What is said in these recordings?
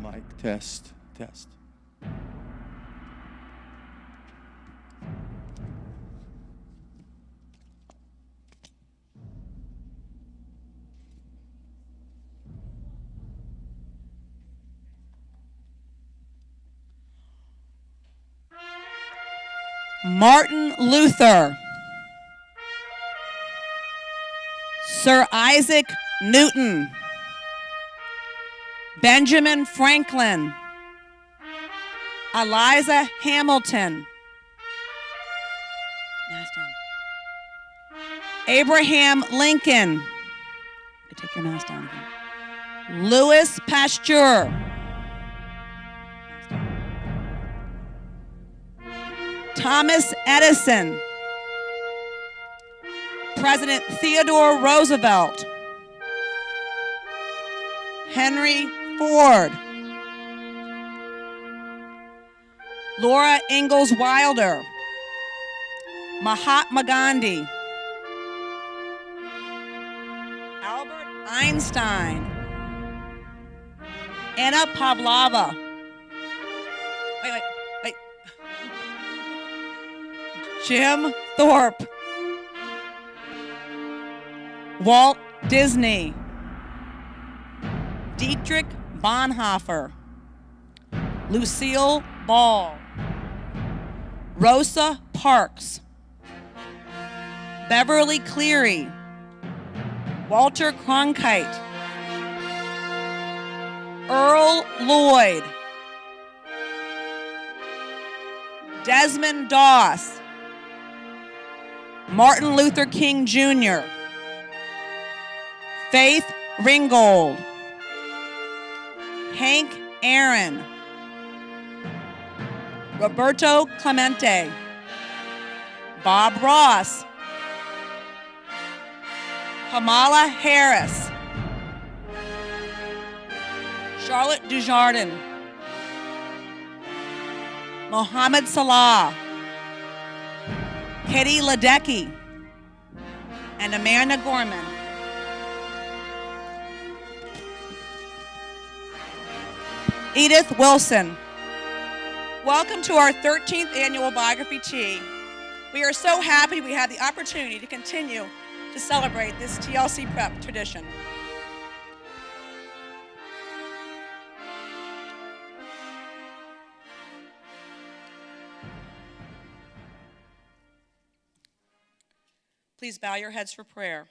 Red mic, test, test. Martin Luther, Sir Isaac Newton, Benjamin Franklin, Eliza Hamilton, Abraham Lincoln, you can take your mask down again. Louis Pasteur, Thomas Edison, President Theodore Roosevelt, Henry Ford, Laura Ingalls Wilder, Mahatma Gandhi, Albert Einstein, Anna Pavlova. Wait. Jim Thorpe, Walt Disney, Dietrich Bonhoeffer, Lucille Ball, Rosa Parks, Beverly Cleary, Walter Cronkite, Earl Lloyd, Desmond Doss, Martin Luther King Jr., Faith Ringgold, Hank Aaron, Roberto Clemente, Bob Ross, Kamala Harris, Charlotte Dujardin, Mohammed Salah, Katie Ledecky, and Amanda Gorman. Edith Wilson. Welcome to our 13th annual Biography Tea. We are so happy we have the opportunity to continue to celebrate this TLC prep tradition. Please bow your heads for prayer.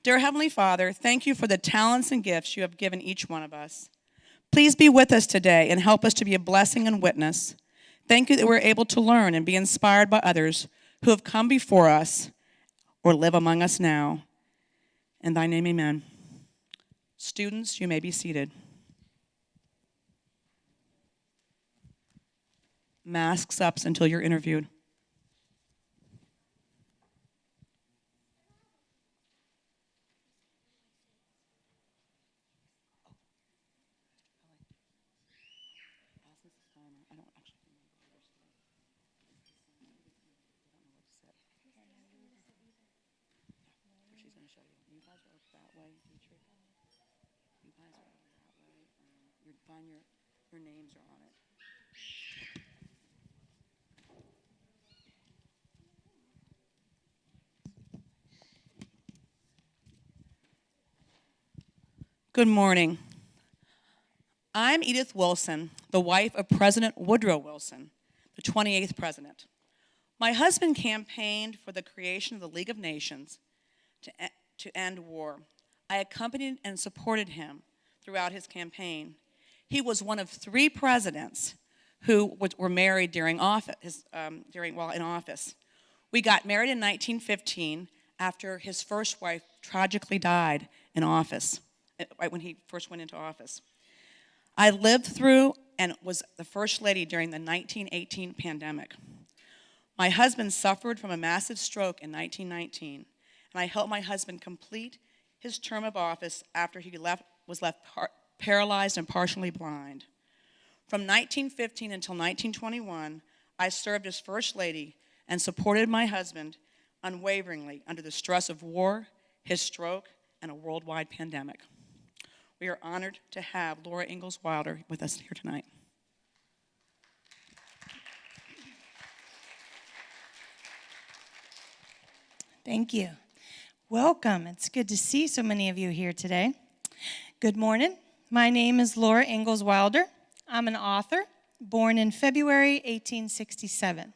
Dear Heavenly Father, thank you for the talents and gifts you have given each one of us. Please be with us today and help us to be a blessing and witness. Thank you that we're able to learn and be inspired by others who have come before us or live among us now. In thy name, amen. Students, you may be seated. Masks up until you're interviewed. Your names are on it. Good morning. I'm Edith Wilson, the wife of President Woodrow Wilson, the 28th president. My husband campaigned for the creation of the League of Nations to end war. I accompanied and supported him throughout his campaign. He was one of 3 presidents who were married during office, while in office. We got married in 1915 after his first wife tragically died in office, right when he first went into office. I lived through and was the first lady during the 1918 pandemic. My husband suffered from a massive stroke in 1919, and I helped my husband complete his term of office after he was left paralyzed and partially blind. From 1915 until 1921, I served as First Lady and supported my husband unwaveringly under the stress of war, his stroke, and a worldwide pandemic. We are honored to have Laura Ingalls Wilder with us here tonight. Thank you. Welcome. It's good to see so many of you here today. Good morning. My name is Laura Ingalls Wilder. I'm an author, born in February 1867.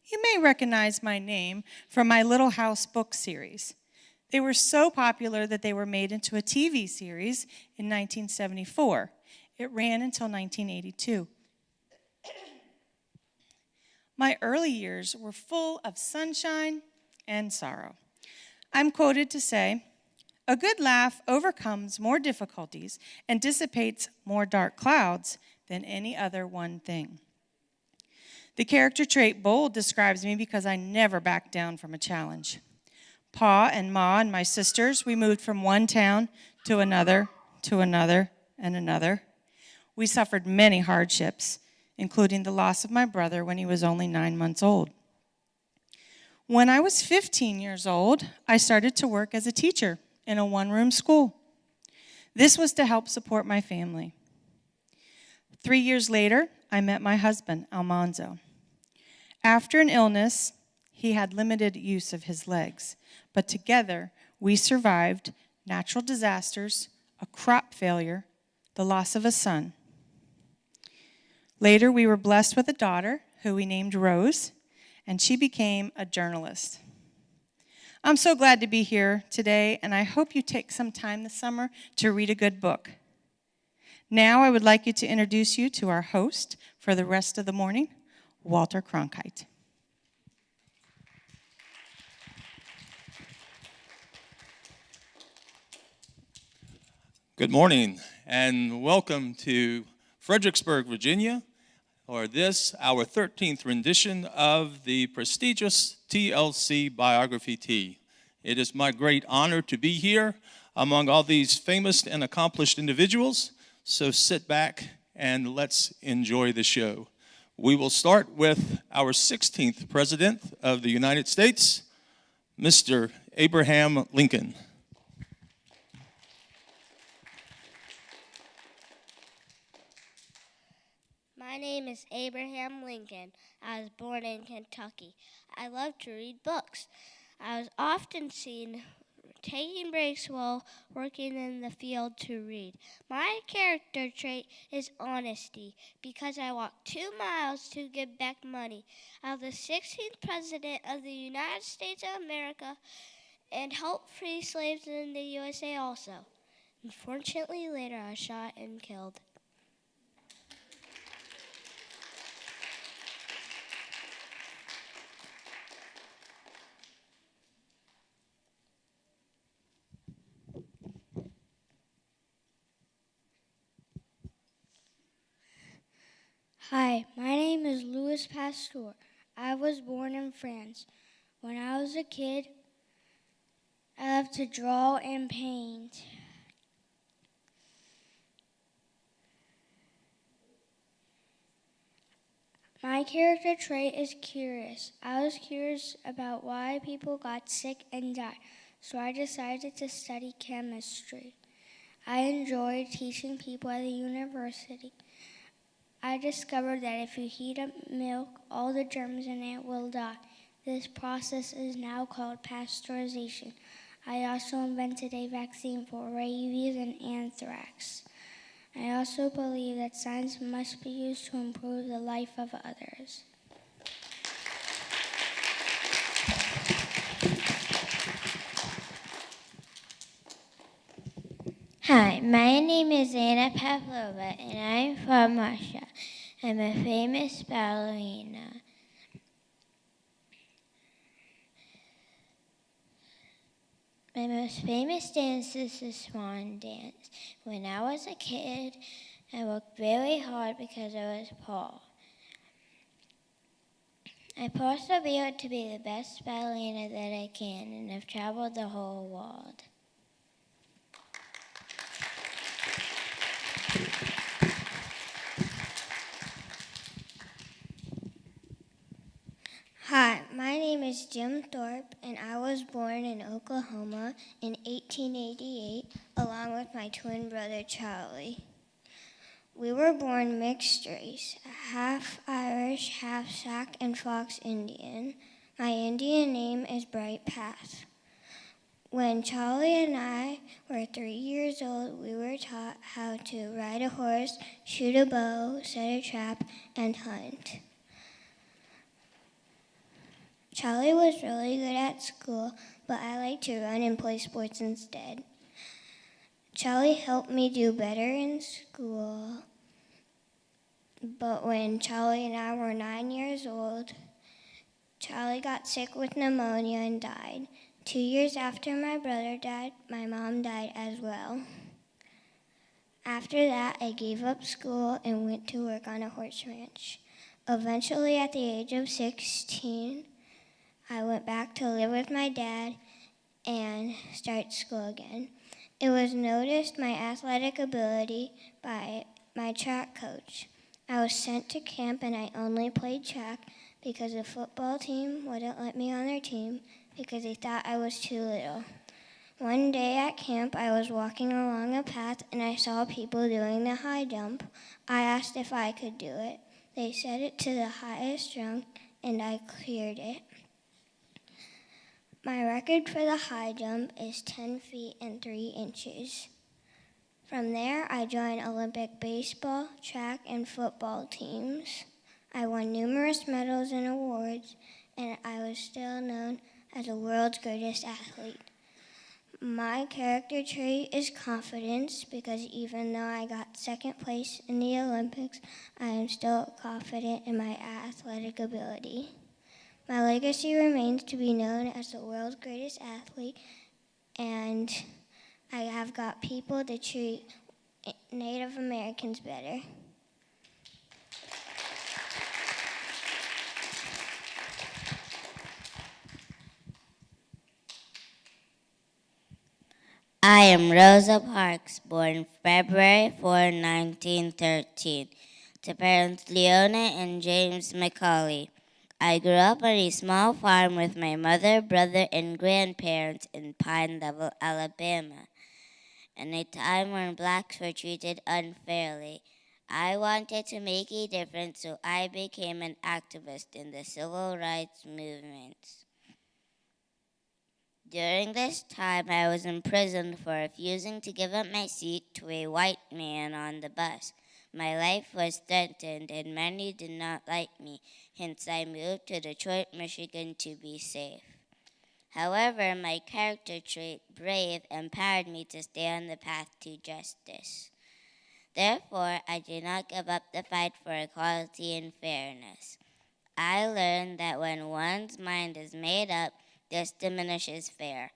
You may recognize my name from my Little House book series. They were so popular that they were made into a TV series in 1974. It ran until 1982. My early years were full of sunshine and sorrow. I'm quoted to say, "A good laugh overcomes more difficulties and dissipates more dark clouds than any other one thing." The character trait bold describes me because I never backed down from a challenge. Pa and Ma and my sisters, we moved from one town to another, and another. We suffered many hardships, including the loss of my brother when he was only 9 months old. When I was 15 years old, I started to work as a teacher in a one-room school. This was to help support my family. 3 years later, I met my husband, Almanzo. After an illness, he had limited use of his legs, but together we survived natural disasters, a crop failure, the loss of a son. Later, we were blessed with a daughter who we named Rose, and she became a journalist. I'm so glad to be here today, and I hope you take some time this summer to read a good book. Now I would like you to introduce you to our host for the rest of the morning, Walter Cronkite. Good morning, and welcome to Fredericksburg, Virginia, or this, our 13th rendition of the prestigious TLC Biography Tea. It is my great honor to be here among all these famous and accomplished individuals, so sit back and let's enjoy the show. We will start with our 16th President of the United States, Mr. Abraham Lincoln. My name is Abraham Lincoln. I was born in Kentucky. I love to read books. I was often seen taking breaks while working in the field to read. My character trait is honesty because I walked 2 miles to get back money. I was the 16th President of the United States of America and helped free slaves in the USA also. Unfortunately, later I was shot and killed. Hi, my name is Louis Pasteur. I was born in France. When I was a kid, I loved to draw and paint. My character trait is curious. I was curious about why people got sick and died, so I decided to study chemistry. I enjoyed teaching people at the university. I discovered that if you heat up milk, all the germs in it will die. This process is now called pasteurization. I also invented a vaccine for rabies and anthrax. I also believe that science must be used to improve the life of others. Hi, my name is Anna Pavlova, and I'm from Russia. I'm a famous ballerina. My most famous dance is the swan dance. When I was a kid, I worked very hard because I was poor. I persevered to be the best ballerina that I can, and I've traveled the whole world. Hi, my name is Jim Thorpe, and I was was born in Oklahoma in 1888 along with my twin brother Charlie. We were born mixed race, half Irish, half Sac and Fox Indian. My Indian name is Bright Path. When Charlie and I were 3 years old, we were taught how to ride a horse, shoot a bow, set a trap, and hunt. Charlie was really good at school, but I liked to run and play sports instead. Charlie helped me do better in school, but when Charlie and I were 9 years old, Charlie got sick with pneumonia and died. 2 years after my brother died, my mom died as well. After that, I gave up school and went to work on a horse ranch. Eventually, at the age of 16, I went back to live with my dad and start school again. It was noticed my athletic ability by my track coach. I was sent to camp and I only played track because the football team wouldn't let me on their team because they thought I was too little. One day at camp, I was walking along a path and I saw people doing the high jump. I asked if I could do it. They set it to the highest rung and I cleared it. My record for the high jump is 10 feet and 3 inches. From there, I joined Olympic baseball, track, and football teams. I won numerous medals and awards, and I was still known as the world's greatest athlete. My character trait is confidence because even though I got second place in the Olympics, I am still confident in my athletic ability. My legacy remains to be known as the world's greatest athlete, and I have got people to treat Native Americans better. I am Rosa Parks, born February 4, 1913, to parents Leona and James McCauley. I grew up on a small farm with my mother, brother, and grandparents in Pine Level, Alabama. In a time when blacks were treated unfairly, I wanted to make a difference, so I became an activist in the civil rights movements. During this time, I was imprisoned for refusing to give up my seat to a white man on the bus. My life was threatened, and many did not like me. Hence, I moved to Detroit, Michigan to be safe. However, my character trait, brave, empowered me to stay on the path to justice. Therefore, I did not give up the fight for equality and fairness. I learned that when one's mind is made up, this diminishes fear.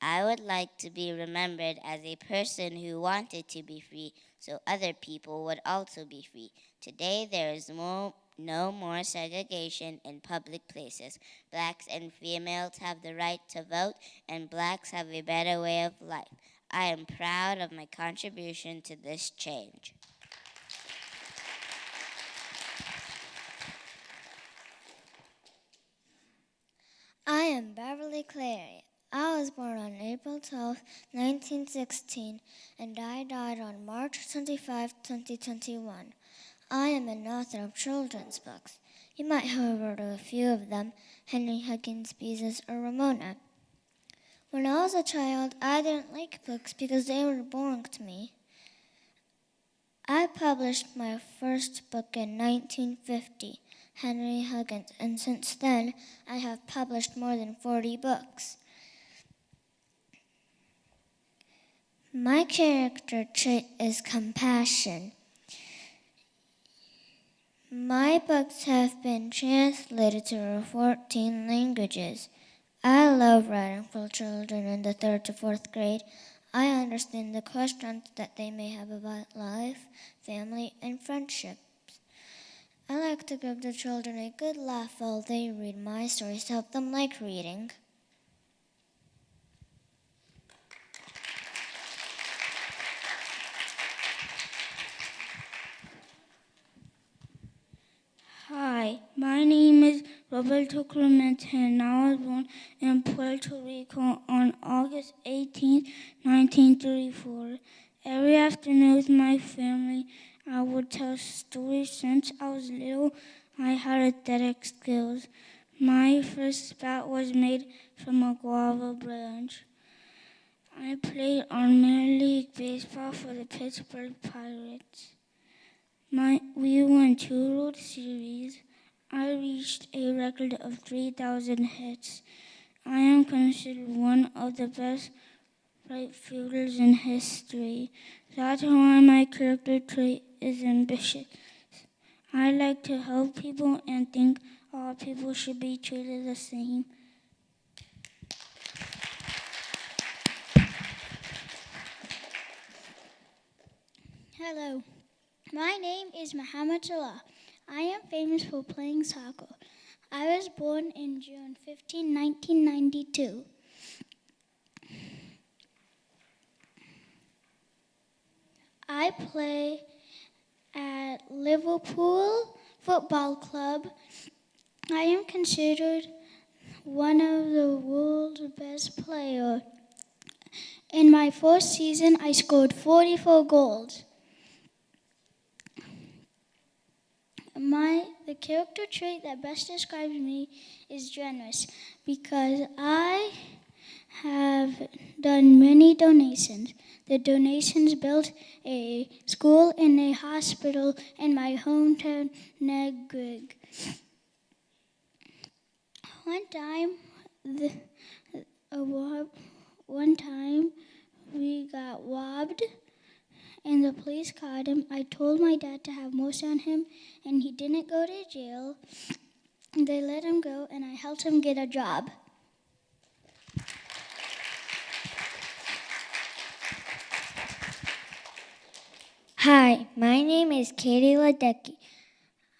I would like to be remembered as a person who wanted to be free so other people would also be free. Today, there is no more segregation in public places. Blacks and females have the right to vote, and blacks have a better way of life. I am proud of my contribution to this change. I am Beverly Clary. I was born on April 12, 1916, and I died on March 25, 2021. I am an author of children's books. You might have heard of a few of them, Henry Huggins, Beezus, or Ramona. When I was a child, I didn't like books because they were boring to me. I published my first book in 1950, Henry Huggins, and since then, I have published more than 40 books. My character trait is compassion. My books have been translated to 14 languages. I love writing for children in the 3rd to 4th grade. I understand the questions that they may have about life, family, and friendships. I like to give the children a good laugh while they read my stories to help them like reading. Hi, my name is Roberto Clemente, and I was born in Puerto Rico on August 18, 1934. Every afternoon with my family, I would tell stories. Since I was little, I had athletic skills. My first bat was made from a guava branch. I played on Major League Baseball for the Pittsburgh Pirates. We won 2 World Series. I reached a record of 3,000 hits. I am considered one of the best right fielders in history. That's why my character trait is ambitious. I like to help people and think all people should be treated the same. Hello, my name is Muhammad Salah. I am famous for playing soccer. I was born in June 15, 1992. I play at Liverpool Football Club. I am considered one of the world's best players. In my first season, I scored 44 goals. The character trait that best describes me is generous, because I have done many donations. The donations built a school and a hospital in my hometown, Negrig. One time we got robbed and the police caught him. I told my dad to have mercy on him, and he didn't go to jail. They let him go, and I helped him get a job. Hi, my name is Katie Ledecky.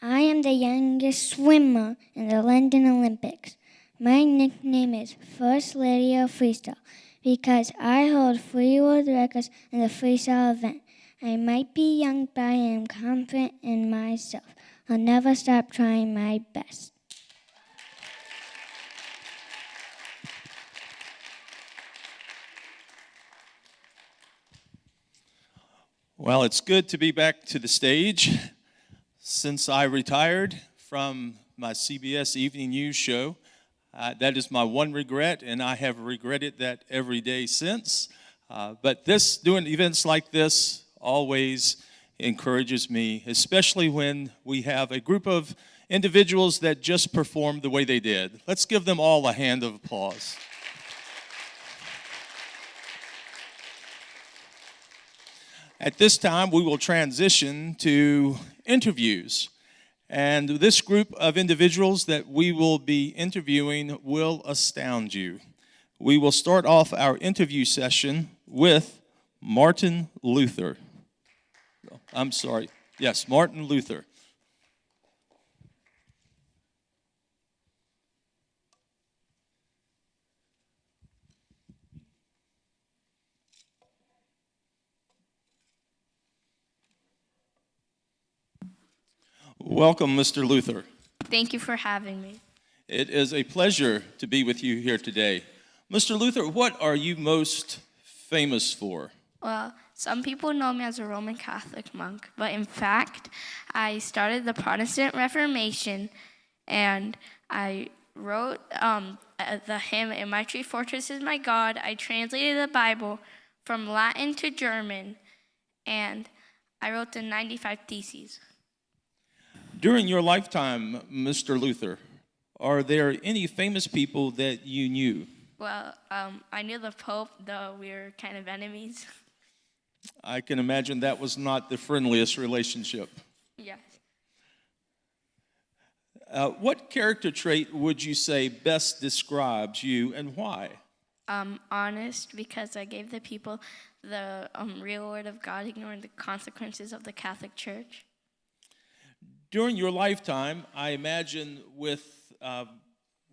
I am the youngest swimmer in the London Olympics. My nickname is First Lady of Freestyle because I hold 3 world records in the freestyle event. I might be young, but I am confident in myself. I'll never stop trying my best. Well, it's good to be back to the stage. Since I retired from my CBS Evening News show, that is my one regret, and I have regretted that every day since. But doing events like this always encourages me, especially when we have a group of individuals that just performed the way they did. Let's give them all a hand of applause. At this time, we will transition to interviews. And this group of individuals that we will be interviewing will astound you. We will start off our interview session with Martin Luther. I'm sorry. Yes, Martin Luther. Welcome, Mr. Luther. Thank you for having me. It is a pleasure to be with you here today. Mr. Luther, what are you most famous for? Well, some people know me as a Roman Catholic monk, but in fact, I started the Protestant Reformation, and I wrote the hymn, "In My Tree Fortress is My God." I translated the Bible from Latin to German, and I wrote the 95 Theses. During your lifetime, Mr. Luther, are there any famous people that you knew? Well, I knew the Pope, though we were kind of enemies. I can imagine that was not the friendliest relationship. Yes. What character trait would you say best describes you, and why? Honest, because I gave the people the real word of God, ignoring the consequences of the Catholic Church. During your lifetime, I imagine with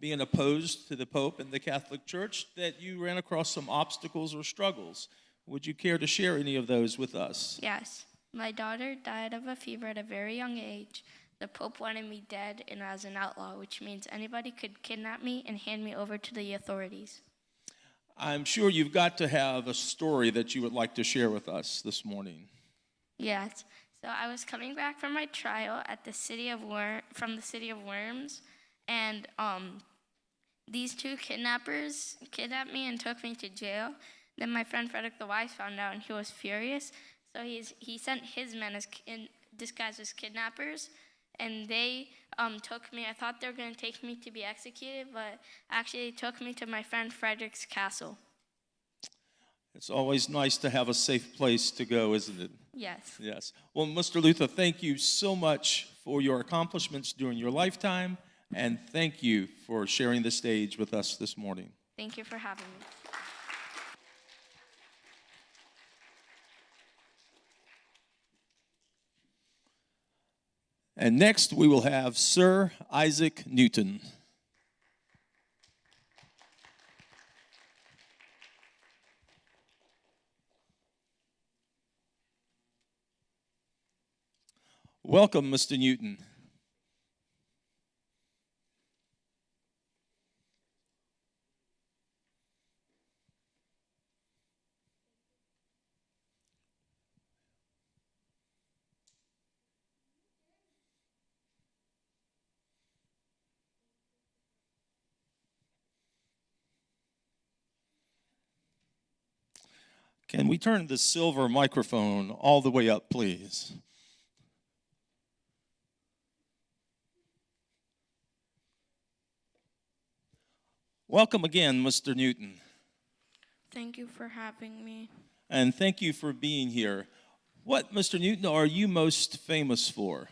being opposed to the Pope and the Catholic Church that you ran across some obstacles or struggles. Would you care to share any of those with us? Yes. My daughter died of a fever at a very young age. The Pope wanted me dead and as an outlaw, which means anybody could kidnap me and hand me over to the authorities. I'm sure you've got to have a story that you would like to share with us this morning. Yes. So I was coming back from my trial at the from the city of Worms, and these two kidnappers kidnapped me and took me to jail. Then my friend Frederick the Wise found out, and he was furious. So he sent his men disguised as kidnappers, and they took me. I thought they were going to take me to be executed, but actually they took me to my friend Frederick's castle. It's always nice to have a safe place to go, isn't it? Yes. Yes. Well, Mr. Luther, thank you so much for your accomplishments during your lifetime, and thank you for sharing the stage with us this morning. Thank you for having me. And next, we will have Sir Isaac Newton. Welcome, Mr. Newton. Can we turn the silver microphone all the way up, please? Welcome again, Mr. Newton. Thank you for having me. And thank you for being here. What, Mr. Newton, are you most famous for?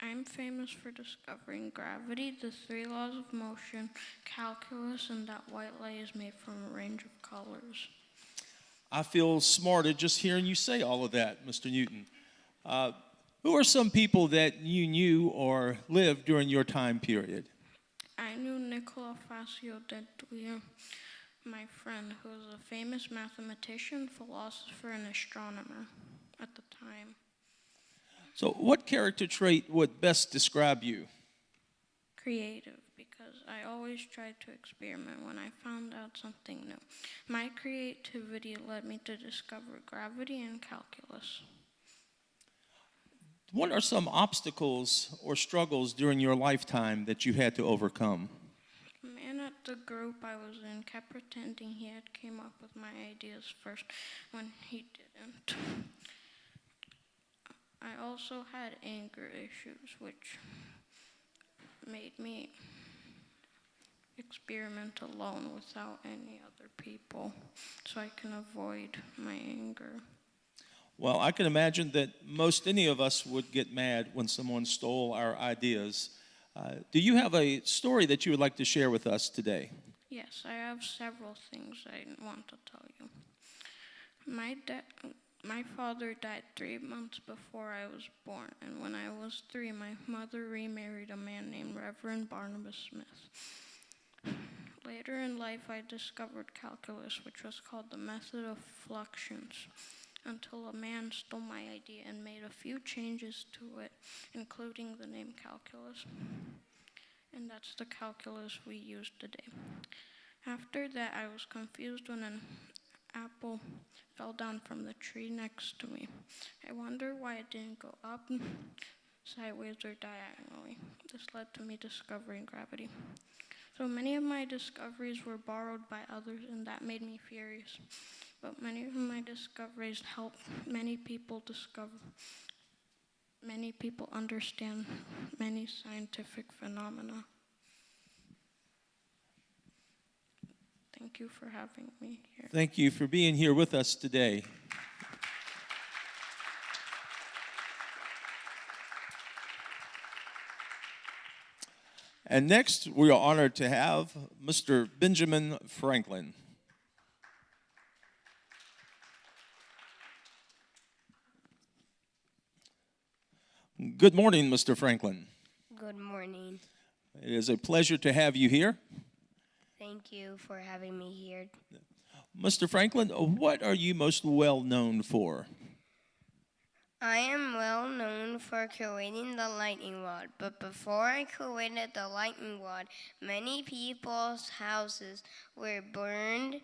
I'm famous for discovering gravity, the three laws of motion, calculus, and that white light is made from a range of colors. I feel smarter just hearing you say all of that, Mr. Newton. Who are some people that you knew or lived during your time period? I knew Nicola Fascio Dentuia, my friend, who was a famous mathematician, philosopher, and astronomer at the time. So what character trait would best describe you? Creative, because I always tried to experiment when I found out something new. My creativity led me to discover gravity and calculus. What are some obstacles or struggles during your lifetime that you had to overcome? A man at the group I was in kept pretending he had came up with my ideas first when he didn't. I also had anger issues, which made me experiment alone without any other people so I can avoid my anger. Well, I can imagine that most any of us would get mad when someone stole our ideas. Do you have a story that you would like to share with us today? Yes, I have several things I want to tell you. My father died 3 months before I was born, and when I was 3, my mother remarried a man named Reverend Barnabas Smith. Later in life, I discovered calculus, which was called the method of fluxions, until a man stole my idea and made a few changes to it, including the name calculus. And that's the calculus we use today. After that, I was confused when an apple fell down from the tree next to me. I wonder why it didn't go up, sideways, or diagonally. This led to me discovering gravity. So many of my discoveries were borrowed by others, and that made me furious. But many of my discoveries helped many people understand many scientific phenomena. Thank you for having me here. Thank you for being here with us today. And next, we are honored to have Mr. Benjamin Franklin. Good morning, Mr. Franklin. Good morning. It is a pleasure to have you here. Thank you for having me here. Mr. Franklin, what are you most well known for? I am well known for creating the lightning rod, but before I created the lightning rod, many people's houses were burned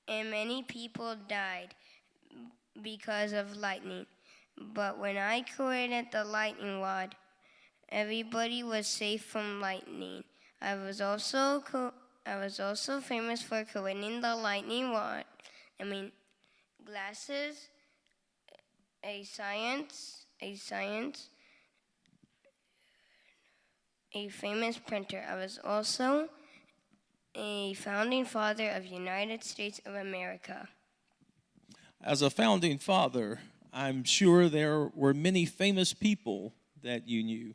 and many people died because of lightning. But when I created the lightning rod, everybody was safe from lightning. I was also famous for creating the lightning rod. Glasses, a science, a famous printer. I was also a founding father of United States of America. As a founding father, I'm sure there were many famous people that you knew.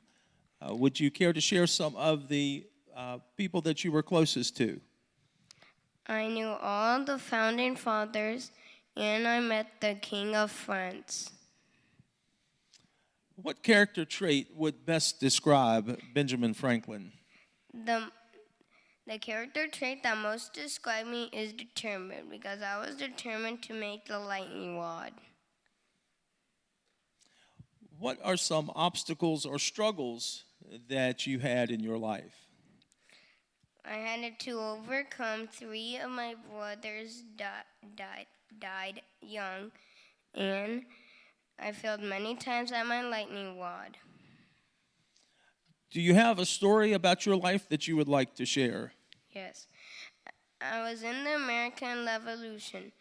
Would you care to share some of the people that you were closest to? I knew all the founding fathers, and I met the King of France. What character trait would best describe Benjamin Franklin? The character trait that most described me is determined, because I was determined to make the lightning rod. What are some obstacles or struggles that you had in your life? I had to overcome 3 of my brothers died young, and I failed many times at my lightning rod. Do you have a story about your life that you would like to share? Yes. I was in the American Revolution,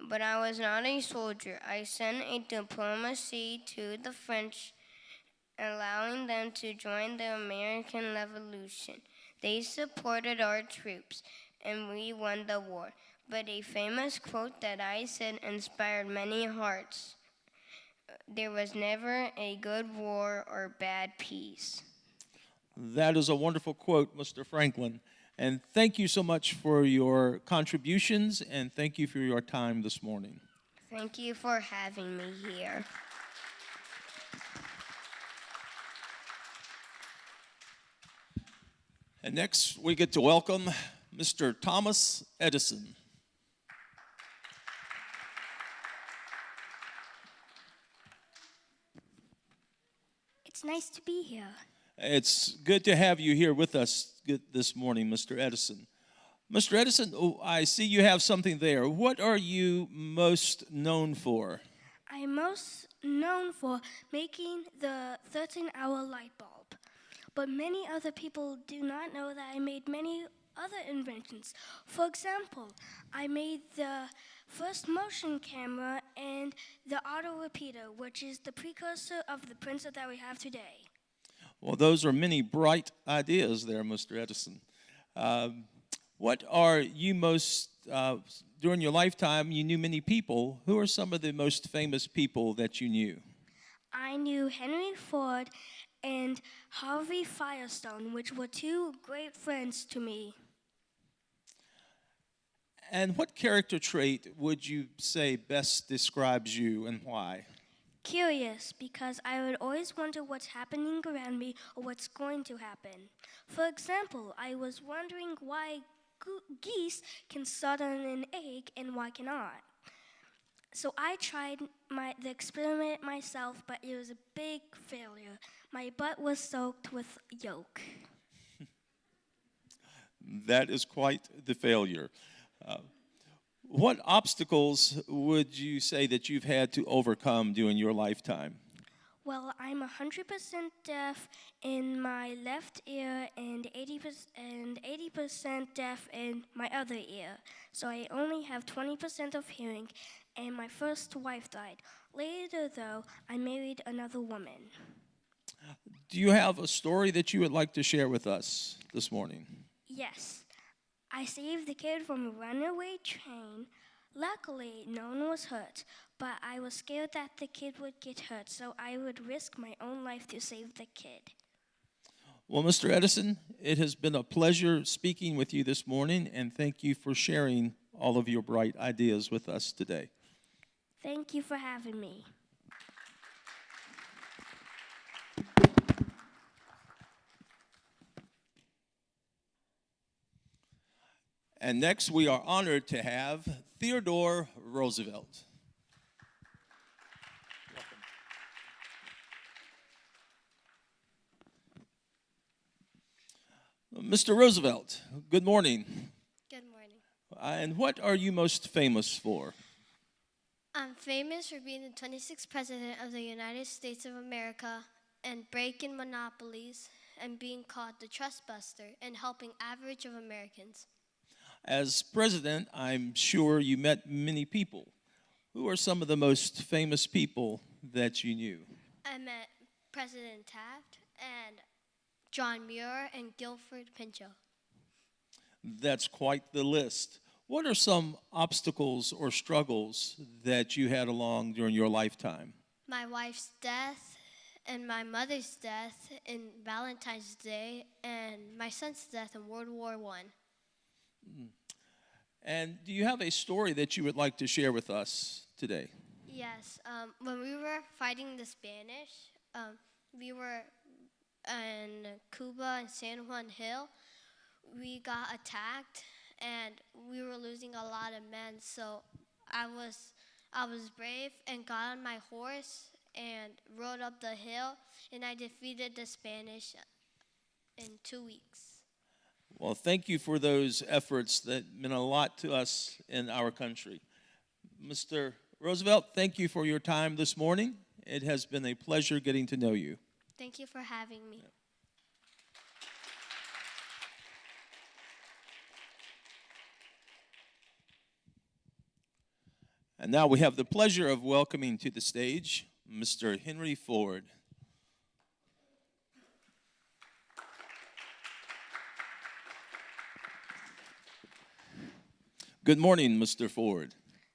but I was not a soldier. I sent a diplomacy to the French, allowing them to join the American Revolution. They supported our troops, and we won the war. But a famous quote that I said inspired many hearts. There was never a good war or bad peace. That is a wonderful quote, Mr. Franklin. And thank you so much for your contributions, and thank you for your time this morning. Thank you for having me here. And next, we get to welcome Mr. Thomas Edison. It's nice to be here. It's good to have you here with us this morning, Mr. Edison. Mr. Edison, I see you have something there. What are you most known for? I'm most known for making the 13-hour light bulb. But many other people do not know that I made many other inventions. For example, I made the first motion camera and the auto repeater, which is the precursor of the printer that we have today. Well, those are many bright ideas there, Mr. Edison. What are you most, during your lifetime, you knew many people. Who are some of the most famous people that you knew? I knew Henry Ford and Harvey Firestone, which were 2 great friends to me. And what character trait would you say best describes you and why? Curious, because I would always wonder what's happening around me or what's going to happen. For example, I was wondering why geese can start on an egg and why cannot. So I tried the experiment myself, but it was a big failure. My butt was soaked with yolk. That is quite the failure. What obstacles would you say that you've had to overcome during your lifetime? Well, I'm 100% deaf in my left ear and 80% deaf in my other ear. So I only have 20% of hearing, and my first wife died. Later, though, I married another woman. Do you have a story that you would like to share with us this morning? Yes. I saved the kid from a runaway train. Luckily, no one was hurt, but I was scared that the kid would get hurt, so I would risk my own life to save the kid. Well, Mr. Edison, it has been a pleasure speaking with you this morning, and thank you for sharing all of your bright ideas with us today. Thank you for having me. And next, we are honored to have Theodore Roosevelt. Welcome. Mr. Roosevelt, good morning. Good morning. And what are you most famous for? I'm famous for being the 26th President of the United States of America and breaking monopolies and being called the Trust Buster and helping average of Americans. As president, I'm sure you met many people. Who are some of the most famous people that you knew? I met President Taft and John Muir and Guilford Pinchot. That's quite the list. What are some obstacles or struggles that you had along during your lifetime? My wife's death and my mother's death in Valentine's Day and my son's death in World War I. And do you have a story that you would like to share with us today? Yes, when we were fighting the Spanish, we were in Cuba and San Juan Hill. We got attacked and we were losing a lot of men. So I was brave and got on my horse and rode up the hill, and I defeated the Spanish in 2 weeks. Well, thank you for those efforts that meant a lot to us in our country. Mr. Roosevelt, thank you for your time this morning. It has been a pleasure getting to know you. Thank you for having me. And now we have the pleasure of welcoming to the stage Mr. Henry Ford. Good morning, Mr. Ford.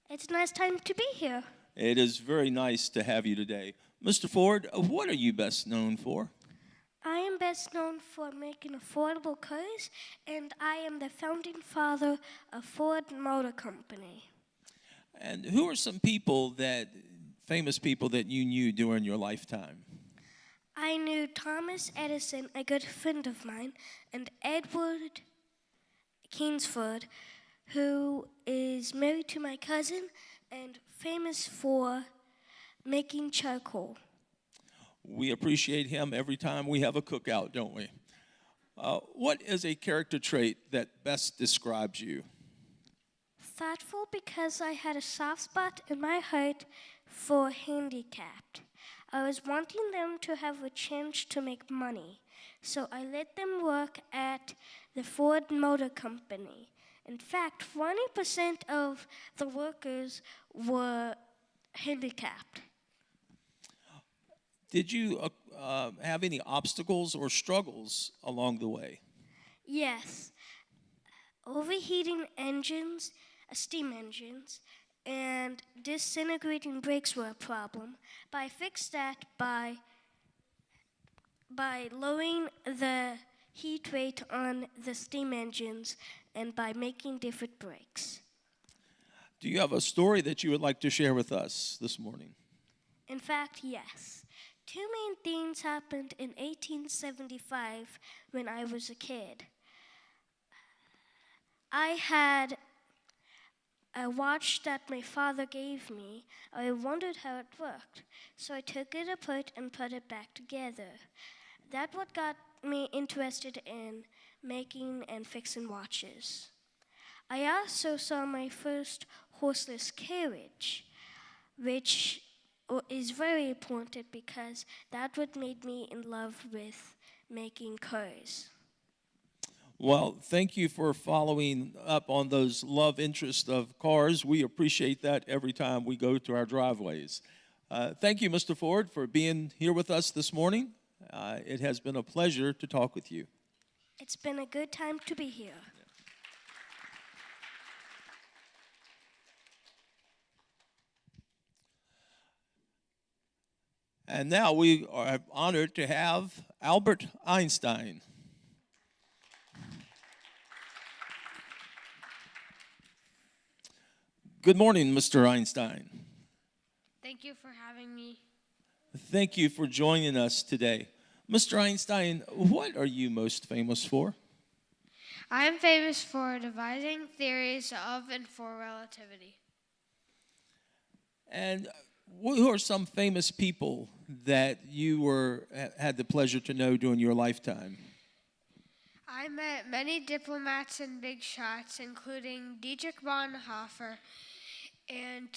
It's a nice time to be here. It is very nice to have you today. Mr. Ford, what are you best known for? I am best known for making affordable cars, and I am the founding father of Ford Motor Company. And who are some famous people that you knew during your lifetime? I knew Thomas Edison, a good friend of mine, and Edward Kingsford, who is married to my cousin and famous for making charcoal. We appreciate him every time we have a cookout, don't we? What is a character trait that best describes you? Thoughtful, because I had a soft spot in my heart for handicapped. I was wanting them to have a chance to make money, so I let them work at the Ford Motor Company. In fact, 20% of the workers were handicapped. Did you have any obstacles or struggles along the way? Yes. Overheating engines, steam engines, and disintegrating brakes were a problem. But I fixed that by lowering the heat rate on the steam engines and by making different brakes. Do you have a story that you would like to share with us this morning? In fact, yes. Two main things happened in 1875 when I was a kid. I had a watch that my father gave me. I wondered how it worked, so I took it apart and put it back together. That's what got me interested in making and fixing watches. I also saw my first horseless carriage, which is very important because that what made me in love with making cars. Well, thank you for following up on those love interests of cars. We appreciate that every time we go to our driveways. Thank you, Mr. Ford, for being here with us this morning. It has been a pleasure to talk with you. It's been a good time to be here. And now we are honored to have Albert Einstein. Good morning, Mr. Einstein. Thank you for having me. Thank you for joining us today. Mr. Einstein, what are you most famous for? I am famous for devising theories of and for relativity. And who are some famous people that you had the pleasure to know during your lifetime? I met many diplomats and big shots, including Dietrich Bonhoeffer and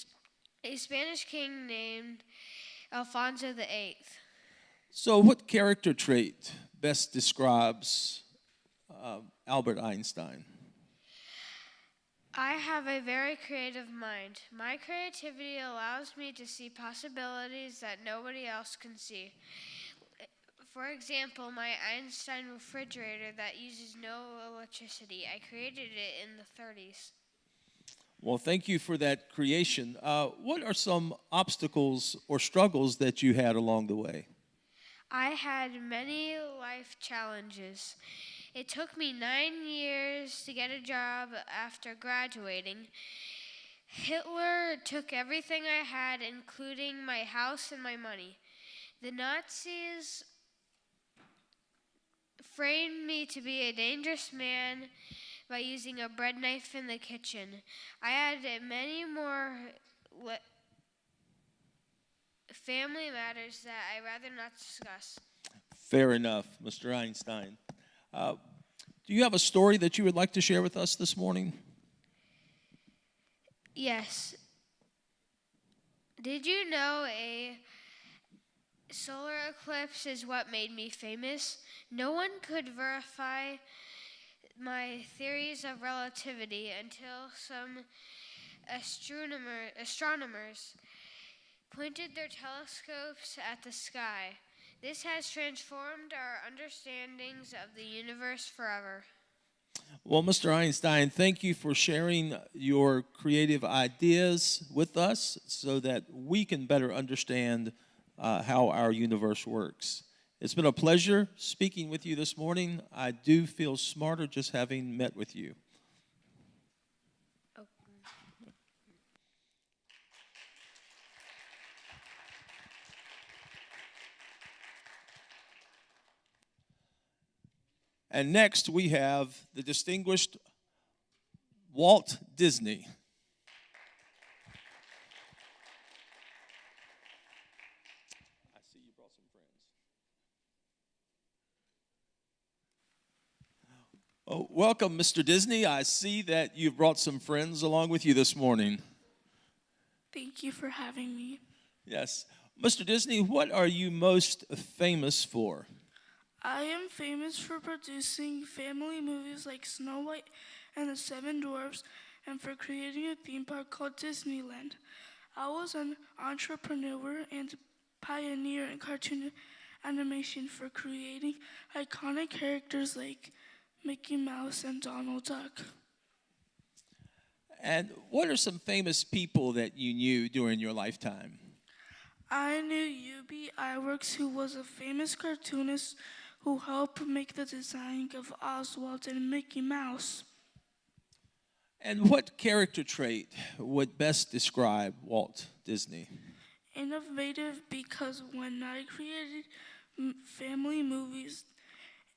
a Spanish king named Alfonso VIII. So, what character trait best describes Albert Einstein? I have a very creative mind. My creativity allows me to see possibilities that nobody else can see. For example, my Einstein refrigerator that uses no electricity. I created it in the 30s. Well, thank you for that creation. What are some obstacles or struggles that you had along the way? I had many life challenges. It took me 9 years to get a job after graduating. Hitler took everything I had, including my house and my money. The Nazis framed me to be a dangerous man by using a bread knife in the kitchen. I had many more family matters that I'd rather not discuss. Fair enough, Mr. Einstein. Do you have a story that you would like to share with us this morning? Yes. Did you know a solar eclipse is what made me famous? No one could verify my theories of relativity until some astronomers pointed their telescopes at the sky. This has transformed our understandings of the universe forever. Well, Mr. Einstein, thank you for sharing your creative ideas with us so that we can better understand how our universe works. It's been a pleasure speaking with you this morning. I do feel smarter just having met with you. And next we have the distinguished Walt Disney. I see you brought some friends. Oh, welcome, Mr. Disney. I see that you've brought some friends along with you this morning. Thank you for having me. Yes. Mr. Disney, what are you most famous for? I am famous for producing family movies like Snow White and the Seven Dwarfs and for creating a theme park called Disneyland. I was an entrepreneur and pioneer in cartoon animation for creating iconic characters like Mickey Mouse and Donald Duck. And what are some famous people that you knew during your lifetime? I knew U.B. Iwerks, who was a famous cartoonist who helped make the design of Oswald and Mickey Mouse. And what character trait would best describe Walt Disney? Innovative, because when I created family movies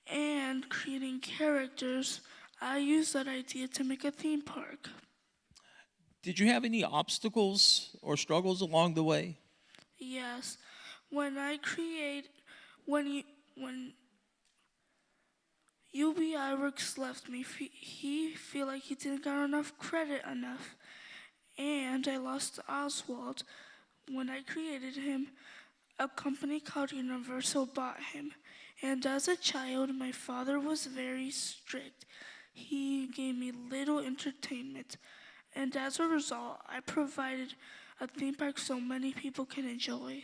and creating characters, I used that idea to make a theme park. Did you have any obstacles or struggles along the way? Yes. When U.B. Iwerks left me, he feel like he didn't get enough credit enough. And I lost Oswald. When I created him, a company called Universal bought him. And as a child, my father was very strict. He gave me little entertainment. And as a result, I provided a theme park so many people can enjoy.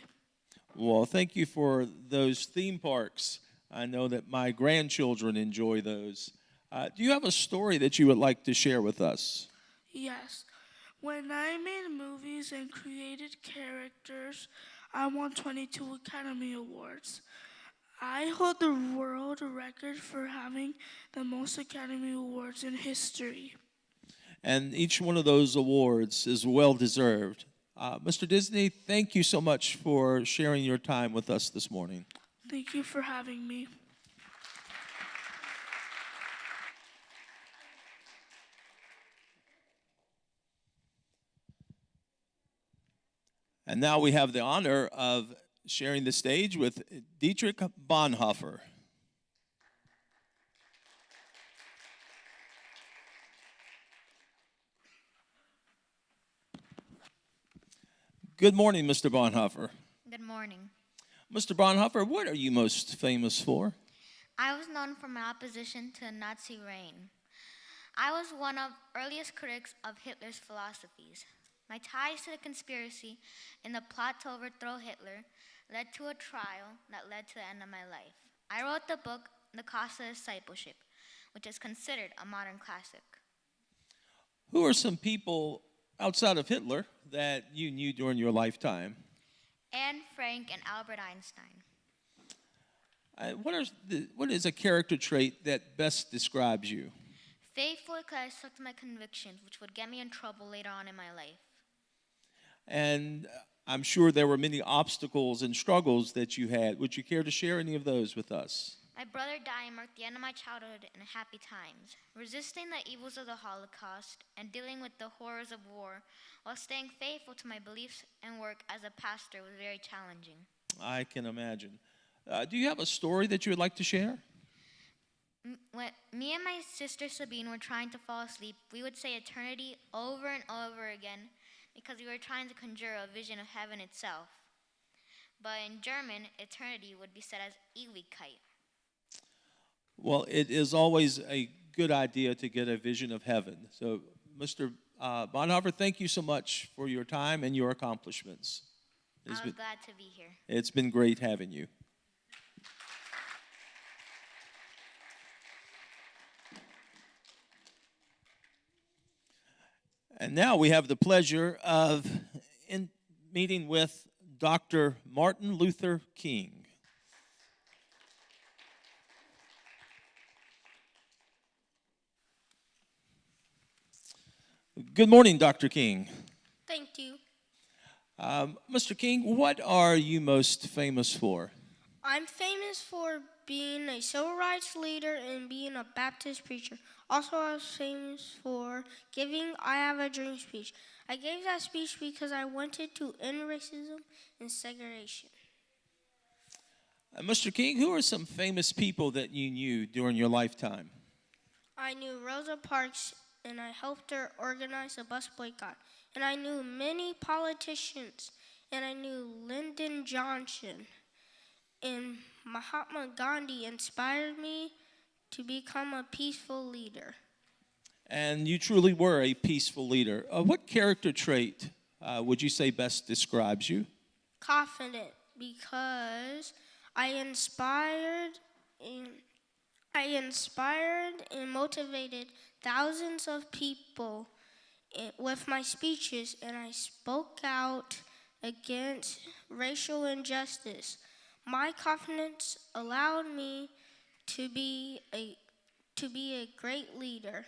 Well, thank you for those theme parks. I know that my grandchildren enjoy those. Do you have a story that you would like to share with us? Yes. When I made movies and created characters, I won 22 Academy Awards. I hold the world record for having the most Academy Awards in history. And each one of those awards is well deserved. Mr. Disney, thank you so much for sharing your time with us this morning. Thank you for having me. And now we have the honor of sharing the stage with Dietrich Bonhoeffer. Good morning, Mr. Bonhoeffer. Good morning. Mr. Bonhoeffer, what are you most famous for? I was known for my opposition to Nazi reign. I was one of earliest critics of Hitler's philosophies. My ties to the conspiracy and the plot to overthrow Hitler led to a trial that led to the end of my life. I wrote the book, The Cost of Discipleship, which is considered a modern classic. Who are some people outside of Hitler that you knew during your lifetime? Anne Frank and Albert Einstein. What is a character trait that best describes you? Faithful because I stuck to my convictions, which would get me in trouble later on in my life. And I'm sure there were many obstacles and struggles that you had. Would you care to share any of those with us? My brother dying marked the end of my childhood in happy times. Resisting the evils of the Holocaust and dealing with the horrors of war while staying faithful to my beliefs and work as a pastor was very challenging. I can imagine. Do you have a story that you would like to share? When me and my sister Sabine were trying to fall asleep, we would say eternity over and over again because we were trying to conjure a vision of heaven itself. But in German, eternity would be said as Ewigkeit. Well, it is always a good idea to get a vision of heaven. So, Mr. Bonhoeffer, thank you so much for your time and your accomplishments. I was glad to be here. It's been great having you. And now we have the pleasure of meeting with Dr. Martin Luther King. Good morning, Dr. King. Thank you. Mr. King, what are you most famous for? I'm famous for being a civil rights leader and being a Baptist preacher. Also, I was famous for giving I Have a Dream speech. I gave that speech because I wanted to end racism and segregation. Mr. King, who are some famous people that you knew during your lifetime? I knew Rosa Parks, and I helped her organize a bus boycott. And I knew many politicians, and I knew Lyndon Johnson. And Mahatma Gandhi inspired me to become a peaceful leader. And you truly were a peaceful leader. What character trait would you say best describes you? Confident, because I inspired and motivated thousands of people with my speeches, and I spoke out against racial injustice. My confidence allowed me to be a great leader.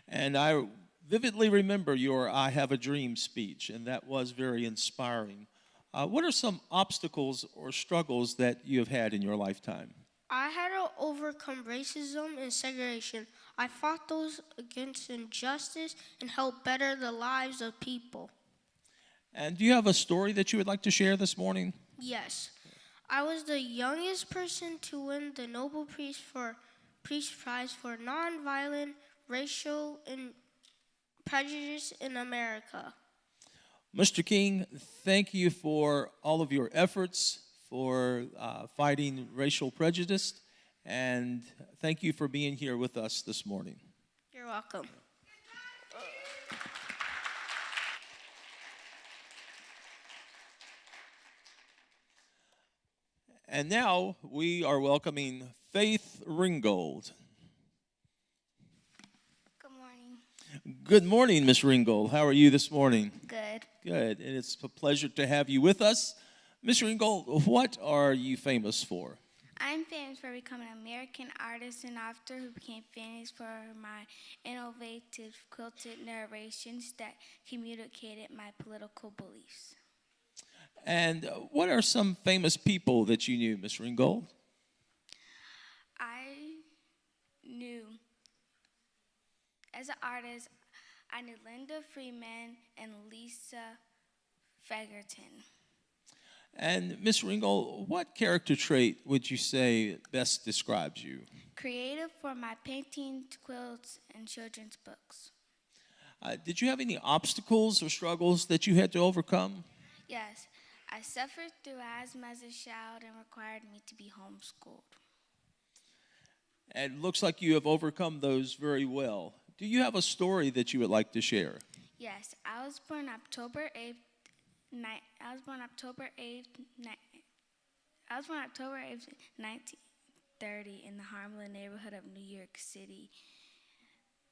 And I vividly remember your I Have a Dream speech, and that was very inspiring. What are some obstacles or struggles that you have had in your lifetime? I had to overcome racism and segregation. I fought those against injustice and helped better the lives of people. And do you have a story that you would like to share this morning? Yes. I was the youngest person to win the Nobel Peace Prize for Nonviolent Racial and Prejudice in America. Mr. King, thank you for all of your efforts for fighting racial prejudice, and thank you for being here with us this morning. You're welcome. And now we are welcoming Faith Ringgold. Good morning. Good morning, Miss Ringgold. How are you this morning? Good. Good, and it's a pleasure to have you with us. Miss Ringgold, what are you famous for? I'm famous for becoming an American artist and author who became famous for my innovative quilted narrations that communicated my political beliefs. And what are some famous people that you knew, Miss Ringgold? I knew, as an artist, I knew Linda Freeman and Lisa Fegerton. And Miss Ringgold, what character trait would you say best describes you? Creative for my paintings, quilts, and children's books. Did you have any obstacles or struggles that you had to overcome? Yes, I suffered through asthma as a child and required me to be homeschooled. And it looks like you have overcome those very well. Do you have a story that you would like to share? Yes, I was born October 8th, I was born October 8th, 1930 in the Harlem neighborhood of New York City.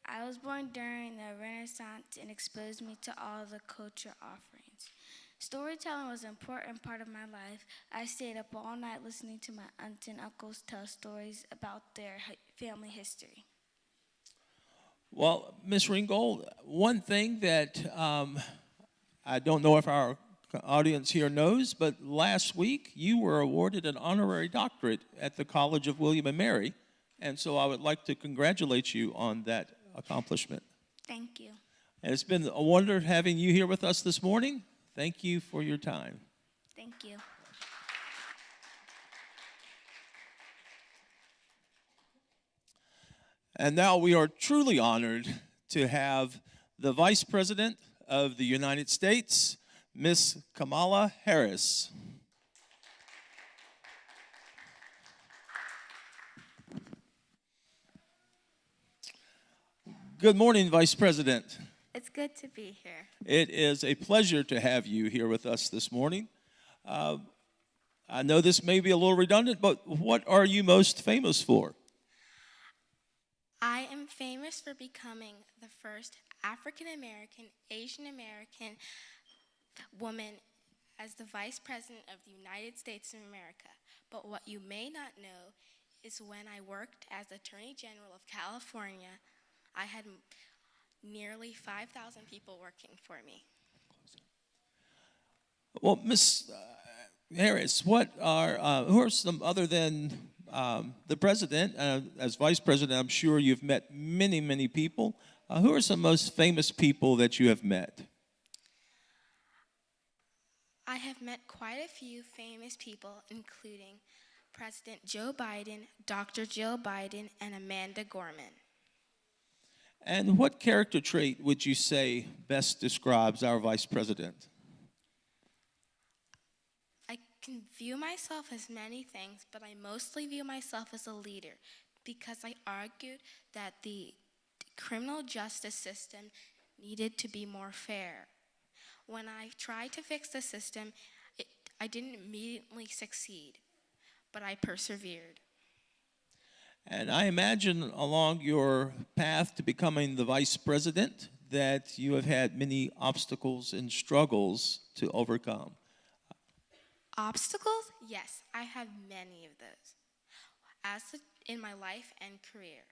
I was born during the Renaissance and exposed me to all the culture offerings. Storytelling was an important part of my life. I stayed up all night listening to my aunts and uncles tell stories about their family history. Well, Ms. Ringgold, one thing that I don't know if our audience here knows, but last week you were awarded an honorary doctorate at the College of William and Mary, and so I would like to congratulate you on that accomplishment. Thank you. And it's been a wonder having you here with us this morning. Thank you for your time. Thank you. And now we are truly honored to have the Vice President of the United States, Miss Kamala Harris. Good morning, Vice President. It's good to be here. It is a pleasure to have you here with us this morning. I know this may be a little redundant, but what are you most famous for? I am famous for becoming the first African American, Asian American woman as the Vice President of the United States of America. But what you may not know is when I worked as Attorney General of California, I had nearly 5,000 people working for me. Well, Ms. Harris, who are some other than the president? As vice president, I'm sure you've met many, many people. Who are some most famous people that you have met? I have met quite a few famous people, including President Joe Biden, Dr. Jill Biden, and Amanda Gorman. And what character trait would you say best describes our vice president? I can view myself as many things, but I mostly view myself as a leader because I argued that the criminal justice system needed to be more fair. When I tried to fix the system, I didn't immediately succeed, but I persevered. And I imagine along your path to becoming the vice president that you have had many obstacles and struggles to overcome. Obstacles? Yes, I had many of those. In my life and career.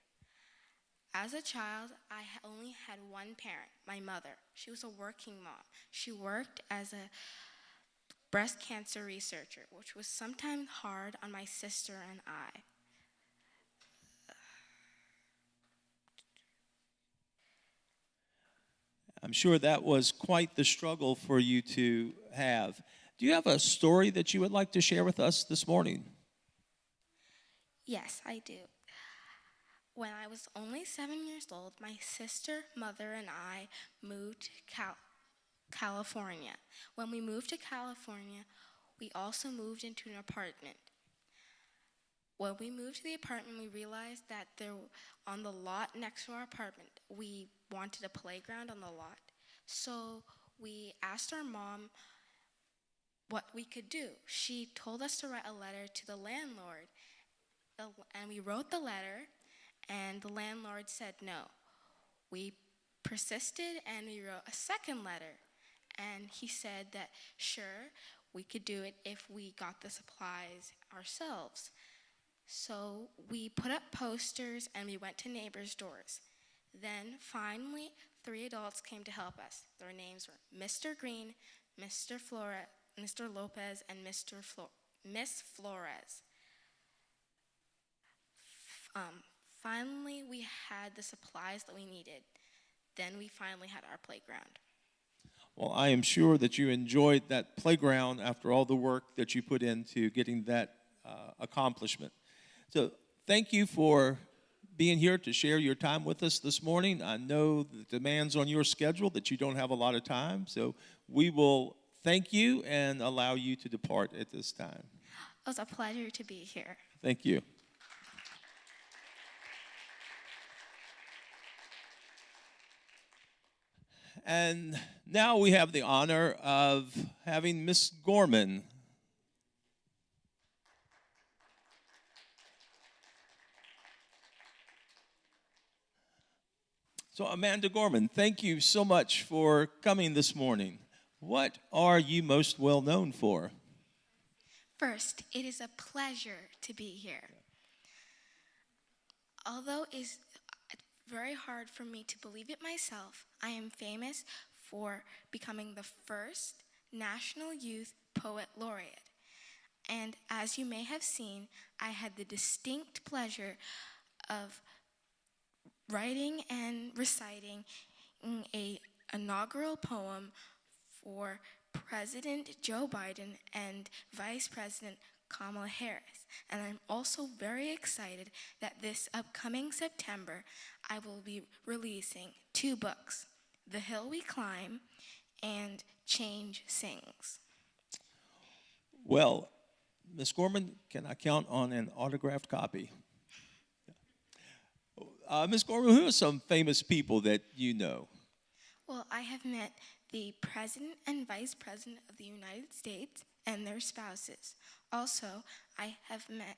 As a child, I only had one parent, my mother. She was a working mom. She worked as a breast cancer researcher, which was sometimes hard on my sister and I. I'm sure that was quite the struggle for you to have. Do you have a story that you would like to share with us this morning? Yes, I do. When I was only 7 years old, my sister, mother, and I moved to California. When we moved to California, we also moved into an apartment. When we moved to the apartment, we realized that on the lot next to our apartment, we wanted a playground on the lot. So we asked our mom what we could do. She told us to write a letter to the landlord. And we wrote the letter, and the landlord said no. We persisted, and we wrote a second letter. And he said that, sure, we could do it if we got the supplies ourselves. So we put up posters, and we went to neighbors' doors. Then, finally, 3 adults came to help us. Their names were Mr. Green, Mr. Lopez, and Miss Flores. Finally, we had the supplies that we needed. Then we finally had our playground. Well, I am sure that you enjoyed that playground after all the work that you put into getting that accomplishment. So thank you for being here to share your time with us this morning. I know the demands on your schedule that you don't have a lot of time, so we will thank you and allow you to depart at this time. It was a pleasure to be here. Thank you. And now we have the honor of having Miss Gorman. So Amanda Gorman, thank you so much for coming this morning. What are you most well known for? First, it is a pleasure to be here. Although it's very hard for me to believe it myself, I am famous for becoming the first National Youth Poet Laureate. And as you may have seen, I had the distinct pleasure of writing and reciting an inaugural poem for President Joe Biden and Vice President Kamala Harris. And I'm also very excited that this upcoming September, I will be releasing 2 books, The Hill We Climb and Change Sings. Well, Ms. Gorman, can I count on an autographed copy? Ms. Gorman, who are some famous people that you know? Well, I have met the President and Vice President of the United States and their spouses. Also, I have met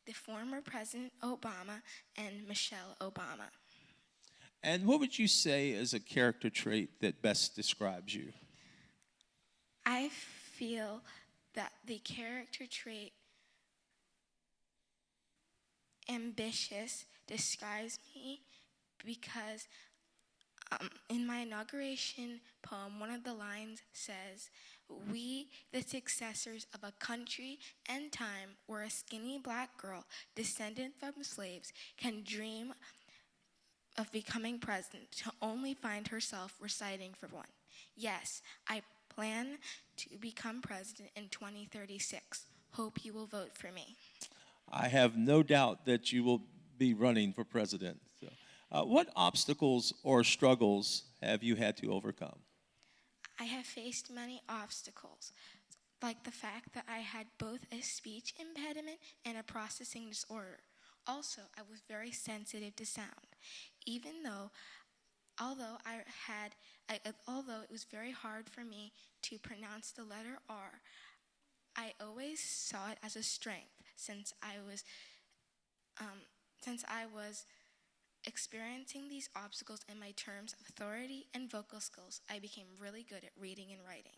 the former President Obama and Michelle Obama. And what would you say is a character trait that best describes you? I feel that the character trait ambitious describes me because in my inauguration poem, one of the lines says, "We, the successors of a country and time where a skinny black girl descended from slaves can dream of becoming president to only find herself reciting for one." Yes, I plan to become president in 2036. Hope you will vote for me. I have no doubt that you will be running for president. So, what obstacles or struggles have you had to overcome? I have faced many obstacles, like the fact that I had both a speech impediment and a processing disorder. Also, I was very sensitive to sound, although it was very hard for me to pronounce the letter R. I always saw it as a strength since I was experiencing these obstacles in my terms of authority and vocal skills. I became really good at reading and writing.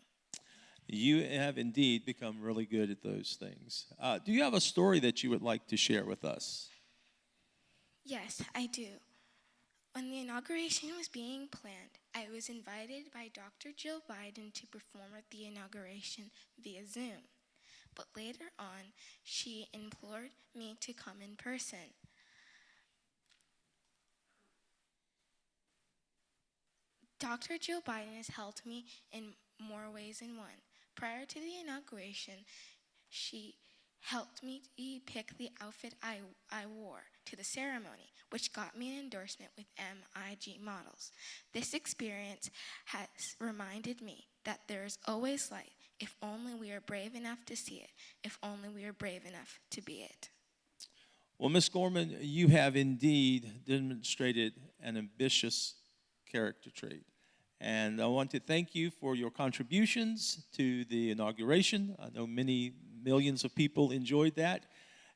You have indeed become really good at those things. Do you have a story that you would like to share with us? Yes, I do. When the inauguration was being planned, I was invited by Dr. Jill Biden to perform at the inauguration via Zoom. But later on, she implored me to come in person. Dr. Jill Biden has helped me in more ways than one. Prior to the inauguration, she helped me pick the outfit I wore to the ceremony, which got me an endorsement with MIG Models. This experience has reminded me that there is always light if only we are brave enough to see it, if only we are brave enough to be it. Well, Ms. Gorman, you have indeed demonstrated an ambitious character trait. And I want to thank you for your contributions to the inauguration. I know many millions of people enjoyed that.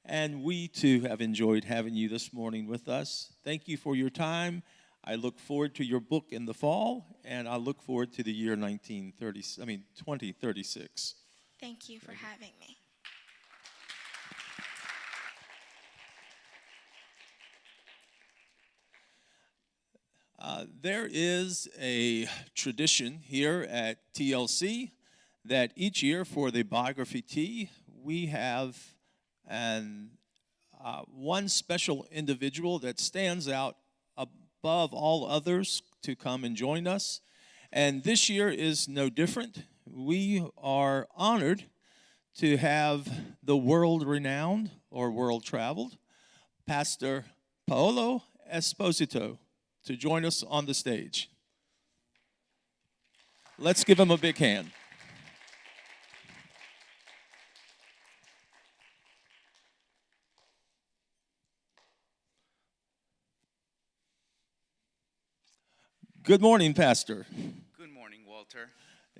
And we, too, have enjoyed having you this morning with us. Thank you for your time. I look forward to your book in the fall, and I look forward to the year 2036. Thank you for having me. There is a tradition here at TLC that each year for the Biography Tea, we have one special individual that stands out above all others to come and join us. And this year is no different. We are honored to have the world-renowned or world-traveled Pastor Paolo Esposito to join us on the stage. Let's give him a big hand. Good morning, Pastor. Good morning, Walter.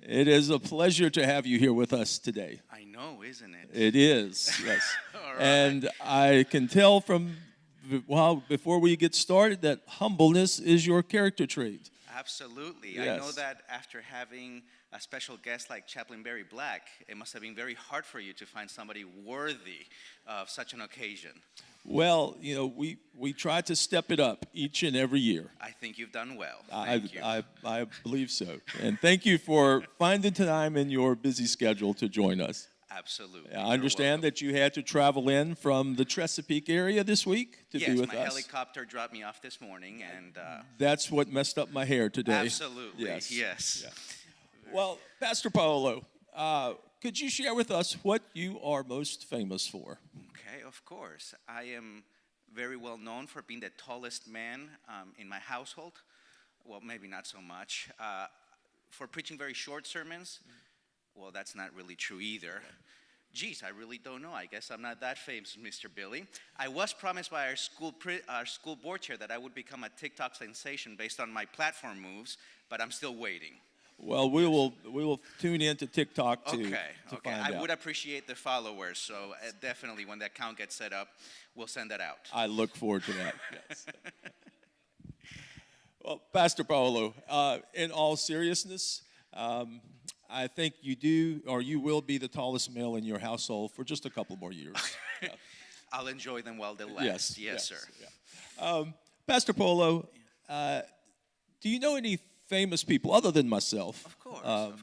It is a pleasure to have you here with us today. I know, isn't it? It is, yes. All right. And I can tell from, well, before we get started, that humbleness is your character trait. Absolutely. Yes. I know that after having a special guest like Chaplain Barry Black, it must have been very hard for you to find somebody worthy of such an occasion. Well, you know, we try to step it up each and every year. I think you've done well. Thank you. I believe so. And thank you for finding time in your busy schedule to join us. Absolutely. I understand that you had to travel in from the Chesapeake area this week to be with us. Yes, my helicopter dropped me off this morning, and that's what messed up my hair today. Absolutely. Yes. Yeah. Well, Pastor Paolo, could you share with us what you are most famous for? Okay, of course. I am very well known for being the tallest man in my household. Well, maybe not so much. For preaching very short sermons. Well, that's not really true either. Geez, I really don't know. I guess I'm not that famous, Mr. Billy. I was promised by our school board chair that I would become a TikTok sensation based on my platform moves, but I'm still waiting. Well, we will tune into TikTok to find out. I would appreciate the followers, so definitely when that account gets set up, we'll send that out. I look forward to that. Yes. Well, Pastor Paolo, in all seriousness, I think you do, or you will be the tallest male in your household for just a couple more years. Yeah. I'll enjoy them while they last. Yes, sir. Yeah. Pastor Paolo, do you know any famous people other than myself? Of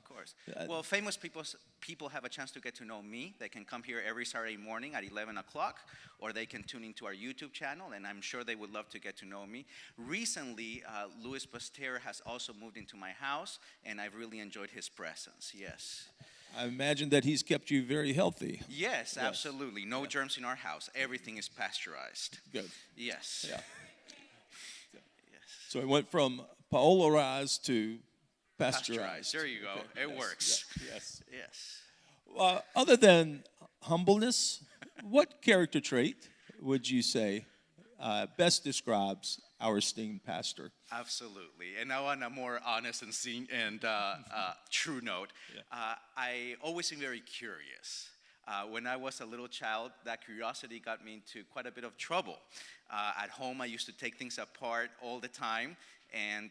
course. Well, famous people have a chance to get to know me. They can come here every Saturday morning at 11 o'clock, or they can tune into our YouTube channel, and I'm sure they would love to get to know me. Recently, Louis Pasteur has also moved into my house, and I've really enjoyed his presence, yes. I imagine that he's kept you very healthy. Yes, absolutely. No germs in our house. Everything is pasteurized. Good. Yes. Yeah. So it went from Paolorized to pasteurized. There you go. Okay. It works. Yes. Other than humbleness, what character trait would you say best describes our esteemed pastor? Absolutely. And now on a more honest and true note, I always seem very curious. When I was a little child, that curiosity got me into quite a bit of trouble. At home, I used to take things apart all the time. And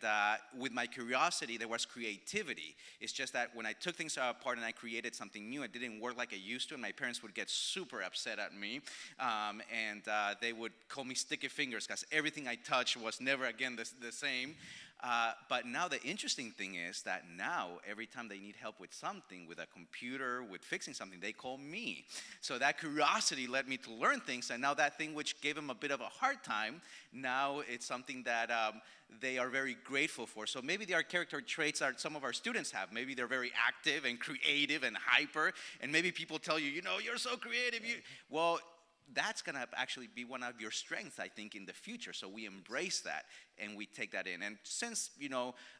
with my curiosity, there was creativity. It's just that when I took things apart and I created something new, it didn't work like it used to, and my parents would get super upset at me. And they would call me sticky fingers because everything I touched was never again the same. But now the interesting thing is that now every time they need help with something, with a computer, with fixing something, they call me. So that curiosity led me to learn things, and now that thing which gave them a bit of a hard time, now it's something that they are very grateful for. So maybe their character traits are some of our students have. Maybe they're very active and creative and hyper, and maybe people tell you, you're so creative. Well, that's going to actually be one of your strengths, I think, in the future. So we embrace that and we take that in. And since,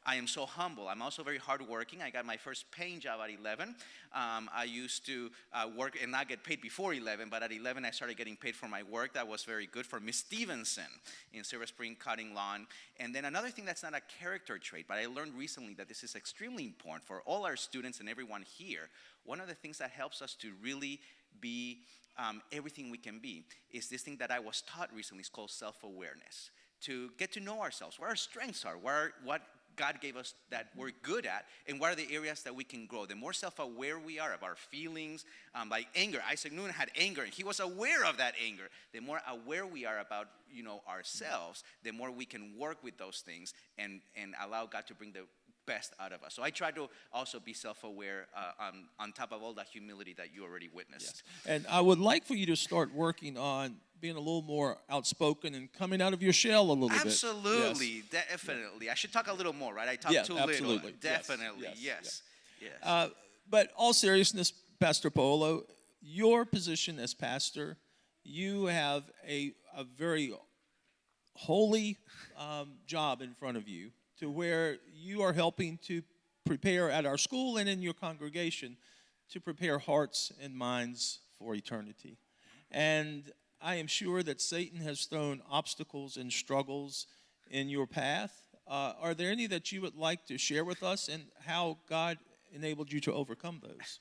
I am so humble, I'm also very hardworking. I got my first paying job at 11. I used to work and not get paid before 11, but at 11 I started getting paid for my work. That was very good for Miss Stevenson in Silver Spring cutting lawn. And then another thing that's not a character trait, but I learned recently that this is extremely important for all our students and everyone here. One of the things that helps us to really be everything we can be is this thing that I was taught recently. It's called self-awareness. To get to know ourselves, where our strengths are, what God gave us that we're good at, and what are the areas that we can grow. The more self-aware we are of our feelings, like anger. Isaac Newton had anger, and he was aware of that anger. The more aware we are about ourselves, the more we can work with those things and allow God to bring the best out of us. So I try to also be self-aware on top of all the humility that you already witnessed. Yes. And I would like for you to start working on being a little more outspoken and coming out of your shell a little bit. Absolutely, definitely. I should talk a little more, right? I talk too little. Definitely, yes. But all seriousness, Pastor Paolo, your position as pastor, you have a very holy job in front of you, to where you are helping to prepare at our school and in your congregation to prepare hearts and minds for eternity. And I am sure that Satan has thrown obstacles and struggles in your path Are there any that you would like to share with us and how God enabled you to overcome those?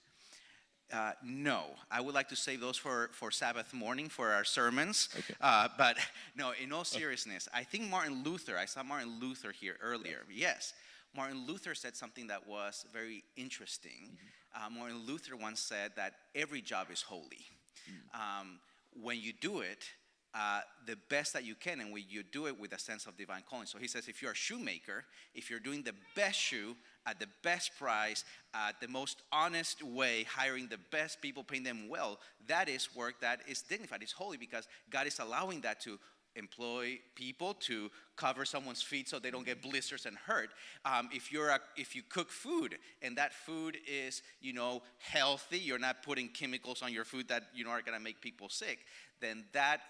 No, I would like to save those for Sabbath morning for our sermons. Okay. But no, in all seriousness, I think Martin Luther, I saw Martin Luther here earlier. Yes, Martin Luther said something that was very interesting. Martin Luther once said that every job is holy. When you do it, the best that you can, and when you do it with a sense of divine calling. So he says, if you're a shoemaker, if you're doing the best shoe at the best price, the most honest way, hiring the best people, paying them well, that is work that is dignified, it's holy, because God is allowing that to employ people to cover someone's feet so they don't get blisters and hurt. If you cook food and that food is healthy, you're not putting chemicals on your food that are going to make people sick, then that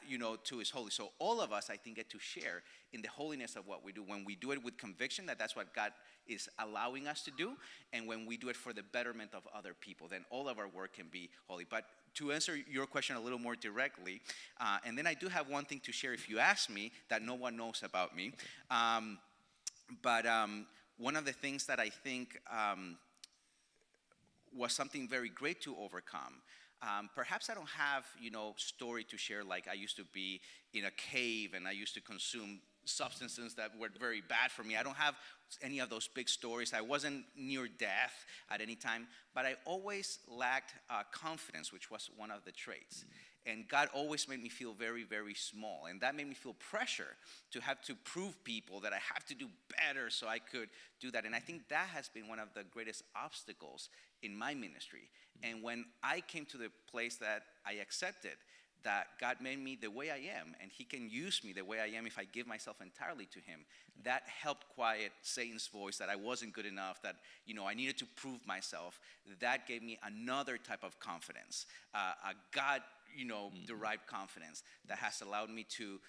too is holy. So all of us, I think, get to share in the holiness of what we do when we do it with conviction that that's what God is allowing us to do, and when we do it for the betterment of other people, then all of our work can be holy. But to answer your question a little more directly, and then I do have one thing to share if you ask me that no one knows about me. But one of the things that I think was something very great to overcome, perhaps I don't have, story to share like I used to be in a cave and I used to consume substances that were very bad for me. I don't have any of those big stories. I wasn't near death at any time, but I always lacked confidence, which was one of the traits. And God always made me feel very, very small. And that made me feel pressure to have to prove people that I have to do better so I could do that. And I think that has been one of the greatest obstacles in my ministry. And when I came to the place that I accepted that God made me the way I am, and He can use me the way I am if I give myself entirely to Him, that helped quiet Satan's voice that I wasn't good enough, that I needed to prove myself. That gave me another type of confidence, a God derived confidence that has allowed me to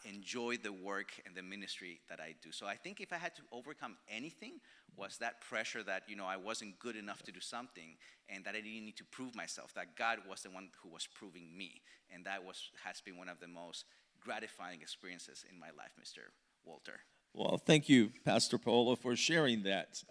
enjoy the work and the ministry that I do. So I think if I had to overcome anything, was that pressure that I wasn't good enough to do something, and that I didn't need to prove myself, that God was the one who was proving me. And that has been one of the most gratifying experiences in my life, Mr. Walter. Well, thank you, Pastor Paolo, for sharing that.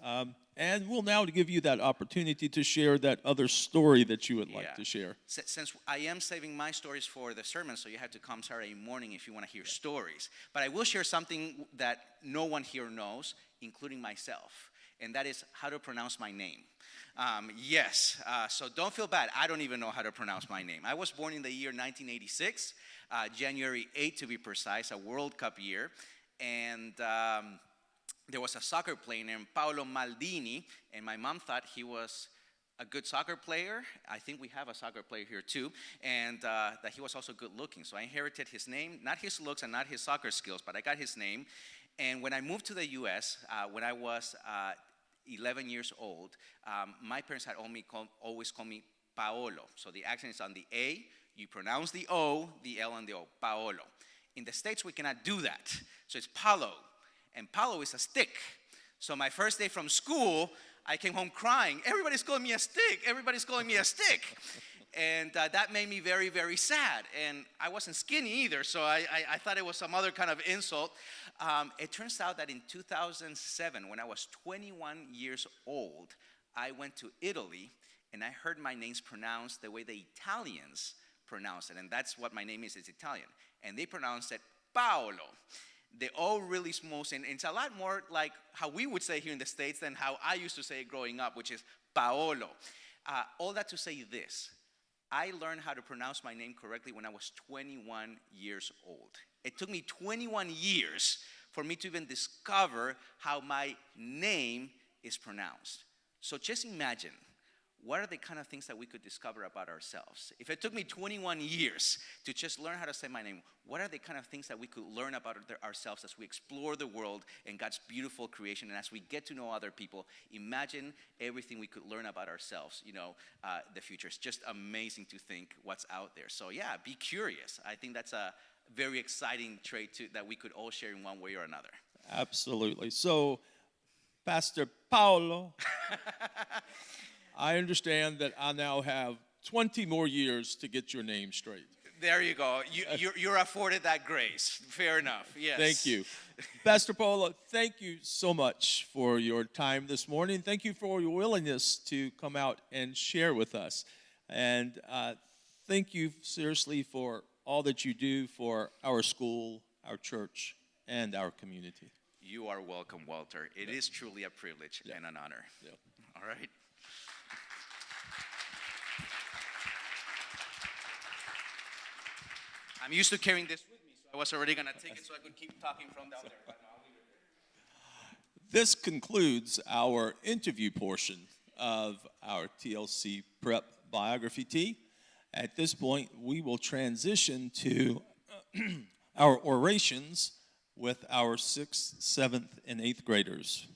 And we'll now give you that opportunity to share that other story that you would like to share. Since I am saving my stories for the sermon, so you have to come Saturday morning if you want to hear stories. But I will share something that no one here knows, including myself, and that is how to pronounce my name. Yes, so don't feel bad. I don't even know how to pronounce my name. I was born in the year 1986, January 8th to be precise, a World Cup year. And there was a soccer player named Paolo Maldini, and my mom thought he was a good soccer player. I think we have a soccer player here too, and that he was also good looking. So I inherited his name, not his looks and not his soccer skills, but I got his name. And when I moved to the U.S., when I was 11 years old, my parents had always called me Paolo. So the accent is on the A, you pronounce the O, the L, and the O, Paolo. In the States, we cannot do that. So it's Palo, and Palo is a stick. So my first day from school, I came home crying. Everybody's calling me a stick. Everybody's calling me a stick. And that made me very, very sad. And I wasn't skinny either, so I thought it was some other kind of insult. It turns out that in 2007, when I was 21 years old, I went to Italy, and I heard my name's pronounced the way the Italians pronounce it. And that's what my name is, it's Italian. And they pronounce it Paolo. The O really smooth, and it's a lot more like how we would say here in the States than how I used to say it growing up, which is Paolo. All that to say this, I learned how to pronounce my name correctly when I was 21 years old. It took me 21 years for me to even discover how my name is pronounced. So just imagine, what are the kind of things that we could discover about ourselves? If it took me 21 years to just learn how to say my name, what are the kind of things that we could learn about ourselves as we explore the world and God's beautiful creation, and as we get to know other people? Imagine everything we could learn about ourselves, the future. It's just amazing to think what's out there. So yeah, be curious. I think that's a very exciting trait that we could all share in one way or another. Absolutely. So, Pastor Paolo, I understand that I now have 20 more years to get your name straight. There you go. You're afforded that grace. Fair enough. Yes. Thank you. Pastor Paula, thank you so much for your time this morning. Thank you for your willingness to come out and share with us. And thank you seriously for all that you do for our school, our church, and our community. You are welcome, Walter. It is truly a privilege and an honor. All right. I'm used to carrying this with me, so I was already going to take it so I could keep talking from down there. But no, I'll leave it there. This concludes our interview portion of our TLC Prep Biography Tea. At this point, we will transition to our orations with our 6th, 7th, and 8th graders.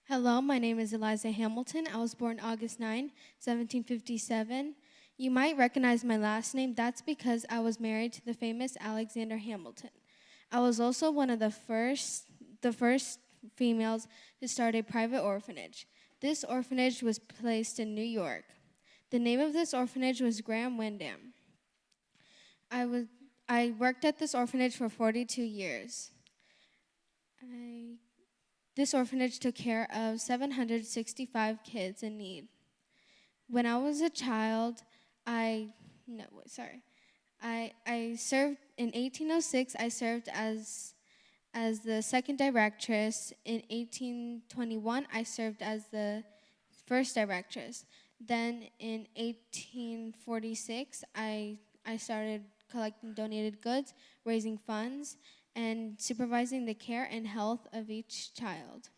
Hello, my name is Eliza Hamilton. I was born August 9, 1757. You might recognize my last name. That's because I was married to the famous Alexander Hamilton. I was also one of the first females to start a private orphanage. This orphanage was placed in New York. The name of this orphanage was Graham Windham. I worked at this orphanage for 42 years. This orphanage took care of 765 kids in need. When I was a child, I served in 1806. I served as the second directress. In 1821, I served as the first directress. Then in 1846, I started collecting donated goods, raising funds, and supervising the care and health of each child.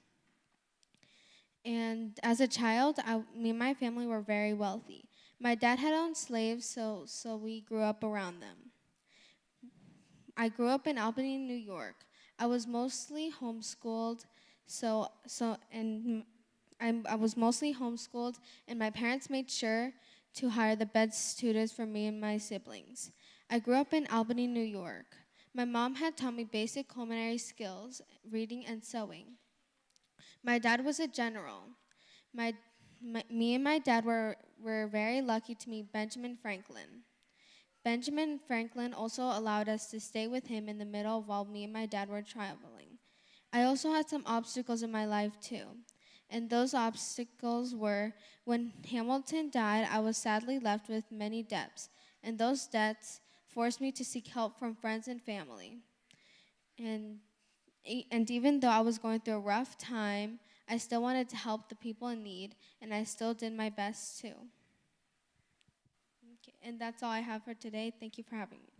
And as a child, me and my family were very wealthy. My dad had owned slaves, so we grew up around them. I grew up in Albany, New York. I was mostly homeschooled, I was mostly homeschooled, and my parents made sure to hire the best tutors for me and my siblings. I grew up in Albany, New York. My mom had taught me basic culinary skills, reading and sewing. My dad was a general. Me and my dad were very lucky to meet Benjamin Franklin. Benjamin Franklin also allowed us to stay with him in the middle while me and my dad were traveling. I also had some obstacles in my life too. And those obstacles were when Hamilton died, I was sadly left with many debts. And those debts forced me to seek help from friends and family. And even though I was going through a rough time, I still wanted to help the people in need, and I still did my best too. Okay, and that's all I have for today. Thank you for having me.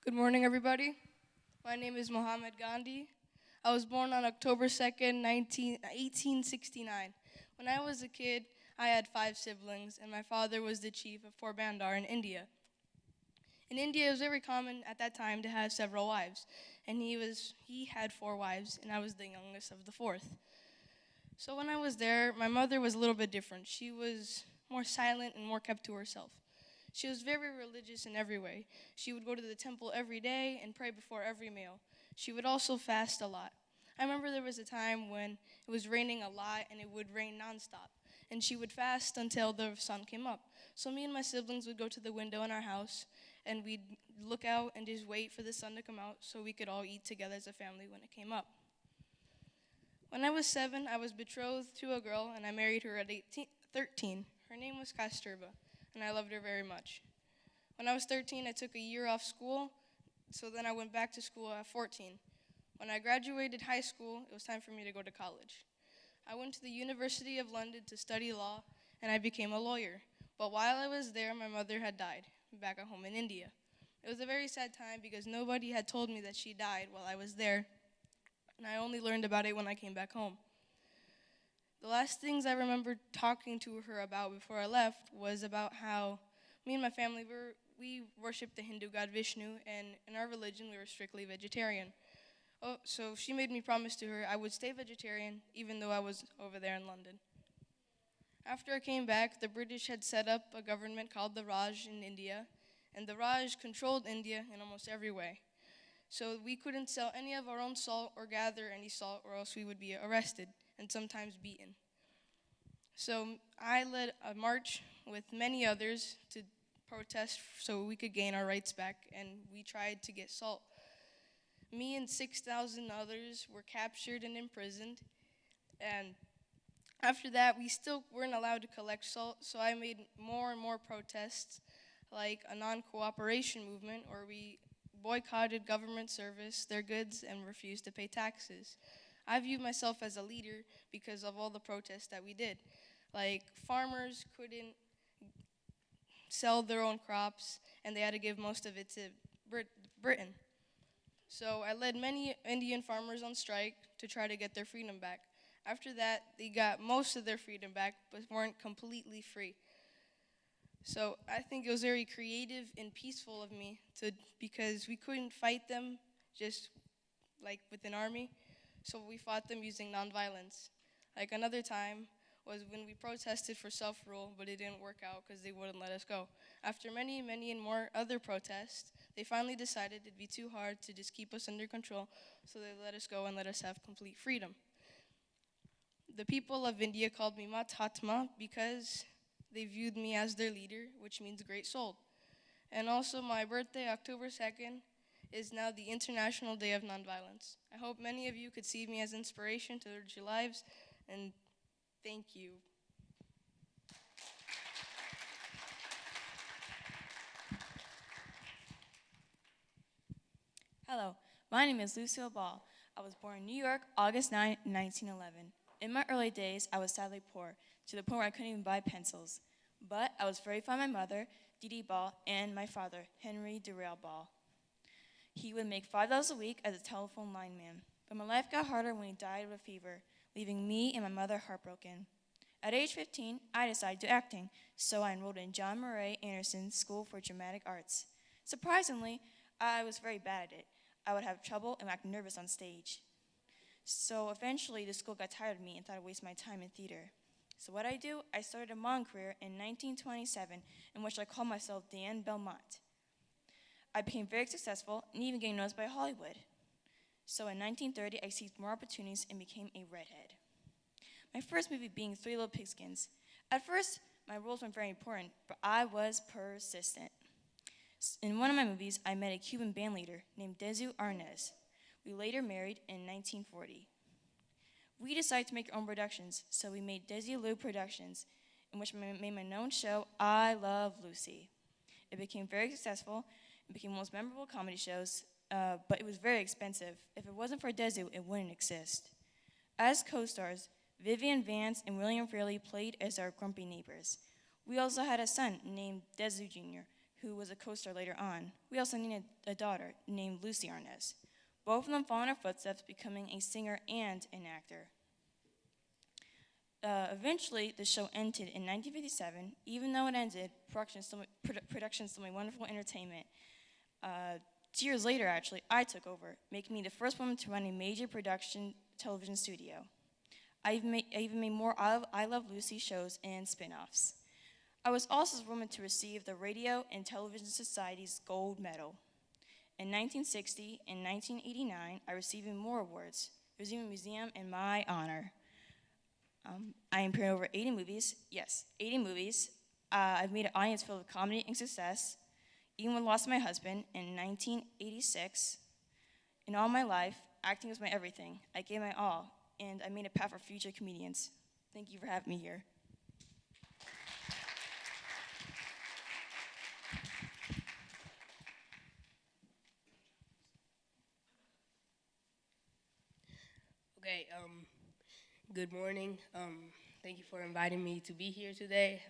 Good morning, everybody. My name is Mohammed Gandhi. I was born on October 2nd, 1869. When I was a kid, I had 5 siblings, and my father was the chief of Porbandar in India. In India, it was very common at that time to have several wives, and he had 4 wives, and I was the youngest of the 4th. So when I was there, my mother was a little bit different. She was more silent and more kept to herself. She was very religious in every way. She would go to the temple every day and pray before every meal. She would also fast a lot. I remember there was a time when it was raining a lot and it would rain nonstop. And she would fast until the sun came up. So me and my siblings would go to the window in our house and we'd look out and just wait for the sun to come out so we could all eat together as a family when it came up. When I was 7, I was betrothed to a girl and I married her at 13. Her name was Kasturba, and I loved her very much. When I was 13, I took a year off school, so then I went back to school at 14. When I graduated high school, it was time for me to go to college. I went to the University of London to study law, and I became a lawyer. But while I was there, my mother had died back at home in India. It was a very sad time because nobody had told me that she died while I was there, and I only learned about it when I came back home. The last things I remember talking to her about before I left was about how me and my family, we worshiped the Hindu god Vishnu, and in our religion, we were strictly vegetarian. So she made me promise to her I would stay vegetarian even though I was over there in London. After I came back, the British had set up a government called the Raj in India, and the Raj controlled India in almost every way. So we couldn't sell any of our own salt or gather any salt, or else we would be arrested and sometimes beaten. So I led a march with many others to protest so we could gain our rights back, and we tried to get salt. Me and 6,000 others were captured and imprisoned, and after that, we still weren't allowed to collect salt, so I made more and more protests, like a non-cooperation movement, where we boycotted government service, their goods, and refused to pay taxes. I view myself as a leader because of all the protests that we did. Like, farmers couldn't sell their own crops, and they had to give most of it to Britain. So I led many Indian farmers on strike to try to get their freedom back. After that, they got most of their freedom back, but weren't completely free. So I think it was very creative and peaceful of me because we couldn't fight them just like with an army, so we fought them using nonviolence. Like another time was when we protested for self-rule, but it didn't work out because they wouldn't let us go. After many, many and more other protests, they finally decided it'd be too hard to just keep us under control, so they let us go and let us have complete freedom. The people of India called me Mahatma because they viewed me as their leader, which means great soul. And also my birthday, October 2nd, is now the International Day of Nonviolence. I hope many of you could see me as inspiration to urge your lives, and thank you. Hello, my name is Lucille Ball. I was born in New York, August 9, 1911. In my early days, I was sadly poor, to the point where I couldn't even buy pencils. But I was very fond of my mother, Dee Dee Ball, and my father, Henry Durrell Ball. He would make $5 a week as a telephone lineman. But my life got harder when he died of a fever, leaving me and my mother heartbroken. At age 15, I decided to do acting, so I enrolled in John Murray Anderson's School for Dramatic Arts. Surprisingly, I was very bad at it. I would have trouble and act nervous on stage. So eventually, the school got tired of me and thought I'd waste my time in theater. So what I do, I started a modeling career in 1927, in which I called myself Dan Belmont. I became very successful and even getting noticed by Hollywood. So in 1930, I seized more opportunities and became a redhead. My first movie being Three Little Pigskins. At first, my roles weren't very important, but I was persistent. In one of my movies, I met a Cuban band leader named Desu Arnaz. We later married in 1940. We decided to make our own productions, so we made Desilu Productions, in which I made my known show, I Love Lucy. It became very successful and became one of the most memorable comedy shows, but it was very expensive. If it wasn't for Desu, it wouldn't exist. As co-stars, Vivian Vance and William Fairley played as our grumpy neighbors. We also had a son named Desu Jr., who was a co-star later on. We also needed a daughter named Lucy Arnaz. Both of them followed in our footsteps, becoming a singer and an actor. Eventually, the show ended in 1957. Even though it ended, production still made wonderful entertainment. 2 years later, actually, I took over, making me the first woman to run a major production television studio. I even made more I Love Lucy shows and spin-offs. I was also the woman to receive the Radio and Television Society's Gold Medal. In 1960 and 1989, I received even more awards. There's even a museum in my honor. I appeared in over 80 movies. Yes, 80 movies. I've made an audience filled with comedy and success. Even when I lost my husband in 1986. In all my life, acting was my everything. I gave my all, and I made a path for future comedians. Thank you for having me here. Okay, good morning. Thank you for inviting me to be here today.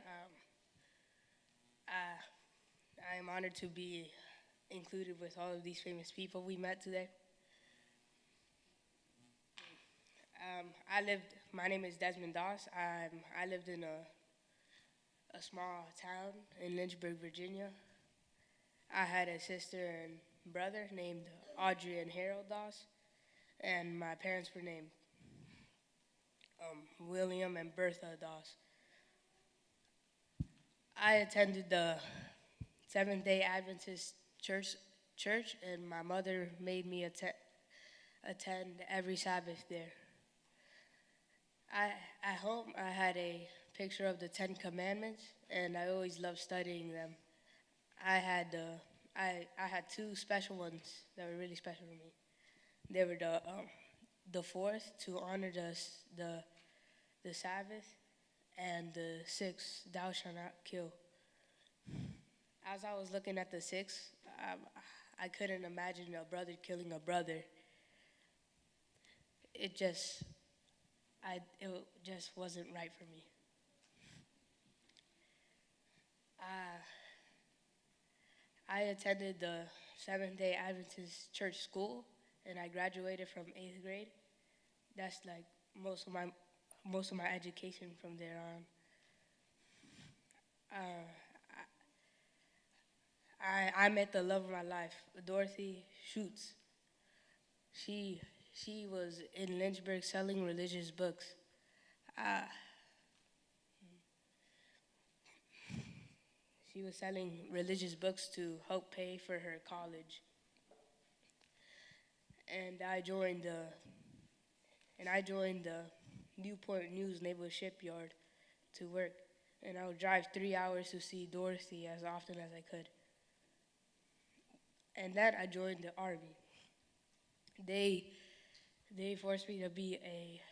I am honored to be included with all of these famous people we met today. My name is Desmond Doss. I lived in a small town in Lynchburg, Virginia. I had a sister and brother named Audrey and Harold Doss, and my parents were named William and Bertha Doss. I attended the Seventh-day Adventist church, and my mother made me attend every Sabbath there. At home, I had a picture of the Ten Commandments, and I always loved studying them. I had two special ones that were really special to me. They were the fourth, to honor the Sabbath, and the sixth, thou shalt not kill. As I was looking at the sixth, I couldn't imagine a brother killing a brother. It just wasn't right for me. I attended the Seventh-day Adventist church school, and I graduated from 8th grade. That's like most of my education from there on. I met the love of my life, Dorothy Schutz. She was in Lynchburg selling religious books. She was selling religious books to help pay for her college. And I joined the Newport News Naval Shipyard to work. And I would drive 3 hours to see Dorothy as often as I could. And then I joined the Army. They forced me to be a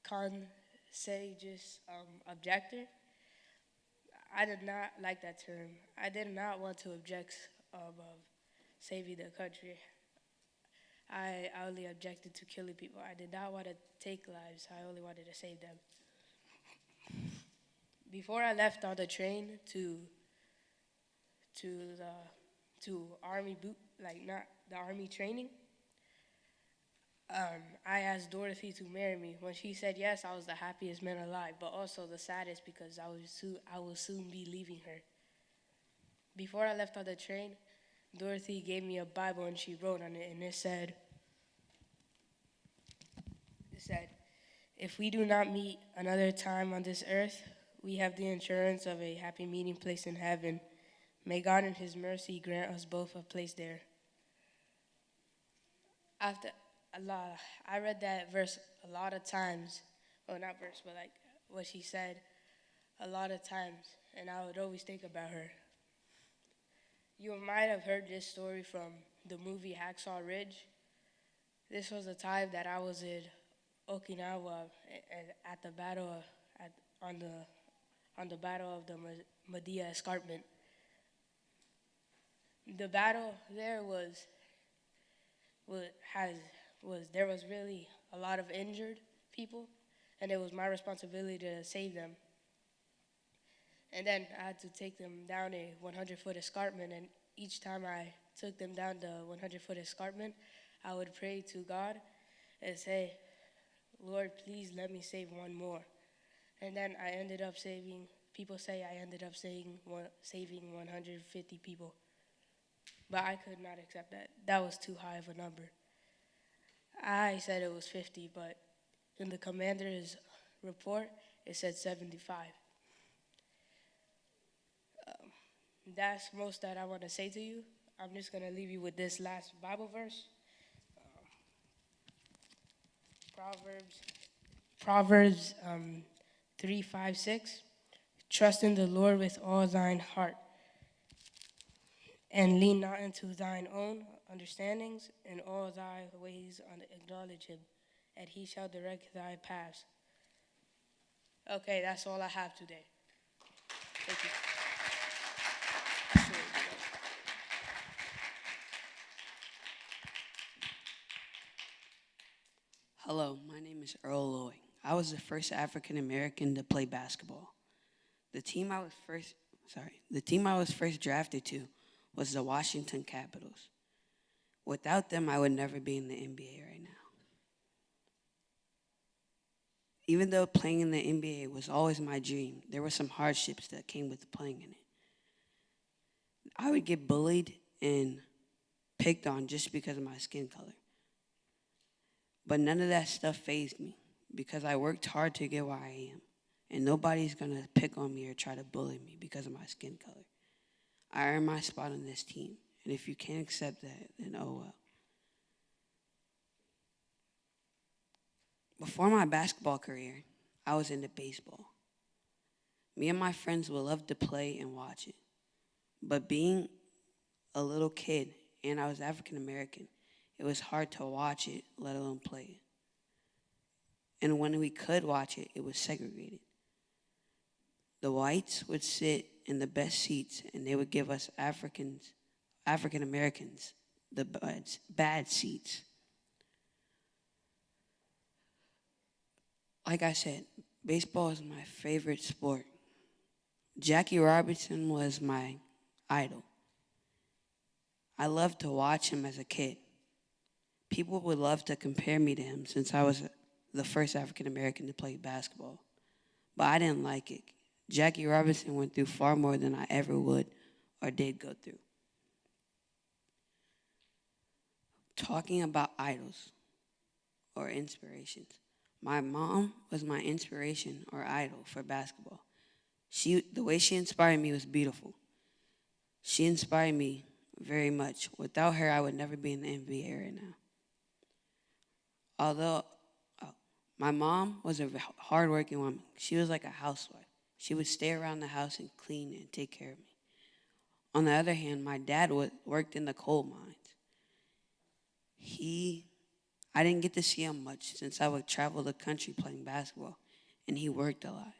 conscientious objector. I did not like that term. I did not want to object of saving the country. I only objected to killing people. I did not want to take lives. I only wanted to save them. Before I left on the train to Army boot, like not the Army training, I asked Dorothy to marry me. When she said yes, I was the happiest man alive, but also the saddest because I will soon be leaving her. Before I left on the train, Dorothy gave me a Bible and she wrote on it, and it said, if we do not meet another time on this earth, we have the assurance of a happy meeting place in heaven. May God in his mercy grant us both a place there. I read that verse a lot of times. Well, not verse, but like what she said a lot of times, and I would always think about her. You might have heard this story from the movie Hacksaw Ridge. This was the time that I was in Okinawa at the battle on the battle of the Medea Escarpment. The battle there there was really a lot of injured people, and it was my responsibility to save them. And then I had to take them down a 100-foot escarpment, and each time I took them down the 100-foot escarpment, I would pray to God and say, Lord, please let me save one more. And then I ended up saving 150 people. But I could not accept that. That was too high of a number. I said it was 50, but in the commander's report, it said 75. That's most that I want to say to you. I'm just going to leave you with this last Bible verse. Proverbs 3, 5, 6. Trust in the Lord with all thine heart, and lean not into thine own understandings. In all thy ways acknowledge him, and he shall direct thy paths. Okay, that's all I have today. Thank you. Hello, my name is Earl Loy. I was the first African American to play basketball. The team I was first drafted to was the Washington Capitals. Without them, I would never be in the NBA right now. Even though playing in the NBA was always my dream, there were some hardships that came with playing in it. I would get bullied and picked on just because of my skin color. But none of that stuff fazed me because I worked hard to get where I am. and nobody's going to pick on me or try to bully me because of my skin color. I earned my spot on this team, and if you can't accept that, then oh well. Before my basketball career, I was into baseball. Me and my friends would love to play and watch it. But being a little kid and I was African American, it was hard to watch it, let alone play it. And when we could watch it, it was segregated. The whites would sit in the best seats and they would give us African Americans, the bad seats. Like I said, baseball is my favorite sport. Jackie Robinson was my idol. I loved to watch him as a kid. People would love to compare me to him since I was the first African American to play basketball. But I didn't like it. Jackie Robinson went through far more than I ever would or did go through. Talking about idols or inspirations. My mom was my inspiration or idol for basketball. The way she inspired me was beautiful. She inspired me very much. Without her, I would never be in the NBA right now. Although my mom was a hardworking woman, she was like a housewife. She would stay around the house and clean and take care of me. On the other hand, my dad worked in the coal mines. I didn't get to see him much since I would travel the country playing basketball, and he worked a lot.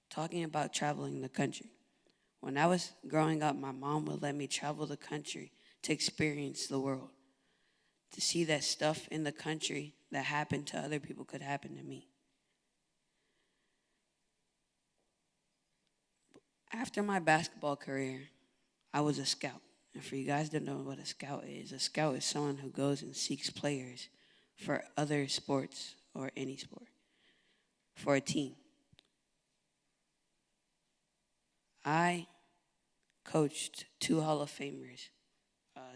Talking about traveling the country. When I was growing up, my mom would let me travel the country to experience the world, to see that stuff in the country that happened to other people could happen to me. After my basketball career, I was a scout. And for you guys that don't know what a scout is someone who goes and seeks players for other sports or any sport, for a team. I coached 2 Hall of Famers.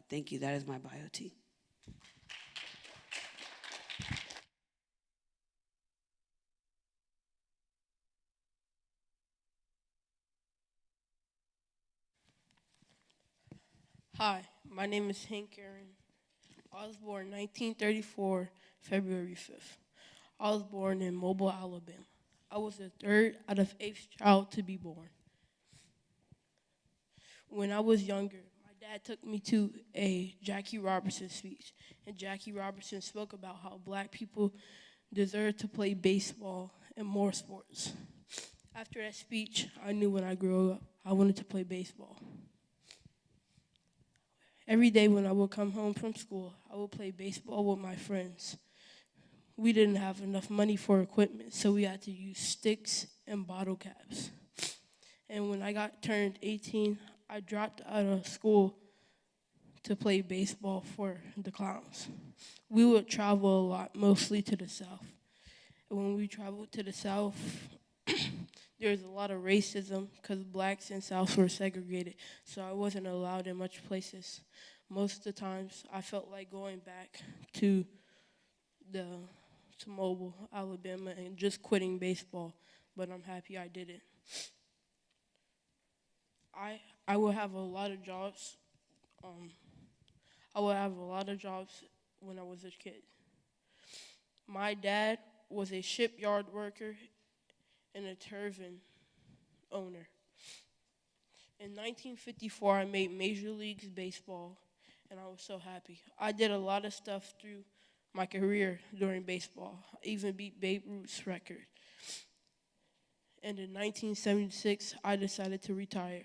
Thank you. That is my bio tea. Hi, my name is Hank Aaron. I was born 1934, February 5th. I was born in Mobile, Alabama. I was the 3rd out of 8th child to be born. When I was younger, my dad took me to a Jackie Robinson speech, and Jackie Robinson spoke about how black people deserve to play baseball and more sports. After that speech, I knew when I grew up, I wanted to play baseball. Every day when I would come home from school, I would play baseball with my friends. We didn't have enough money for equipment, so we had to use sticks and bottle caps. And when I turned 18, I dropped out of school to play baseball for the Clowns. We would travel a lot, mostly to the South. And when we traveled to the South, there was a lot of racism because blacks and Souths were segregated, so I wasn't allowed in much places. Most of the times, I felt like going back to Mobile, Alabama, and just quitting baseball, but I'm happy I did it. I will have a lot of jobs. I will have a lot of jobs when I was a kid. My dad was a shipyard worker and a turbine owner. In 1954, I made Major League Baseball, and I was so happy. I did a lot of stuff through my career during baseball. I even beat Babe Ruth's record. And in 1976, I decided to retire.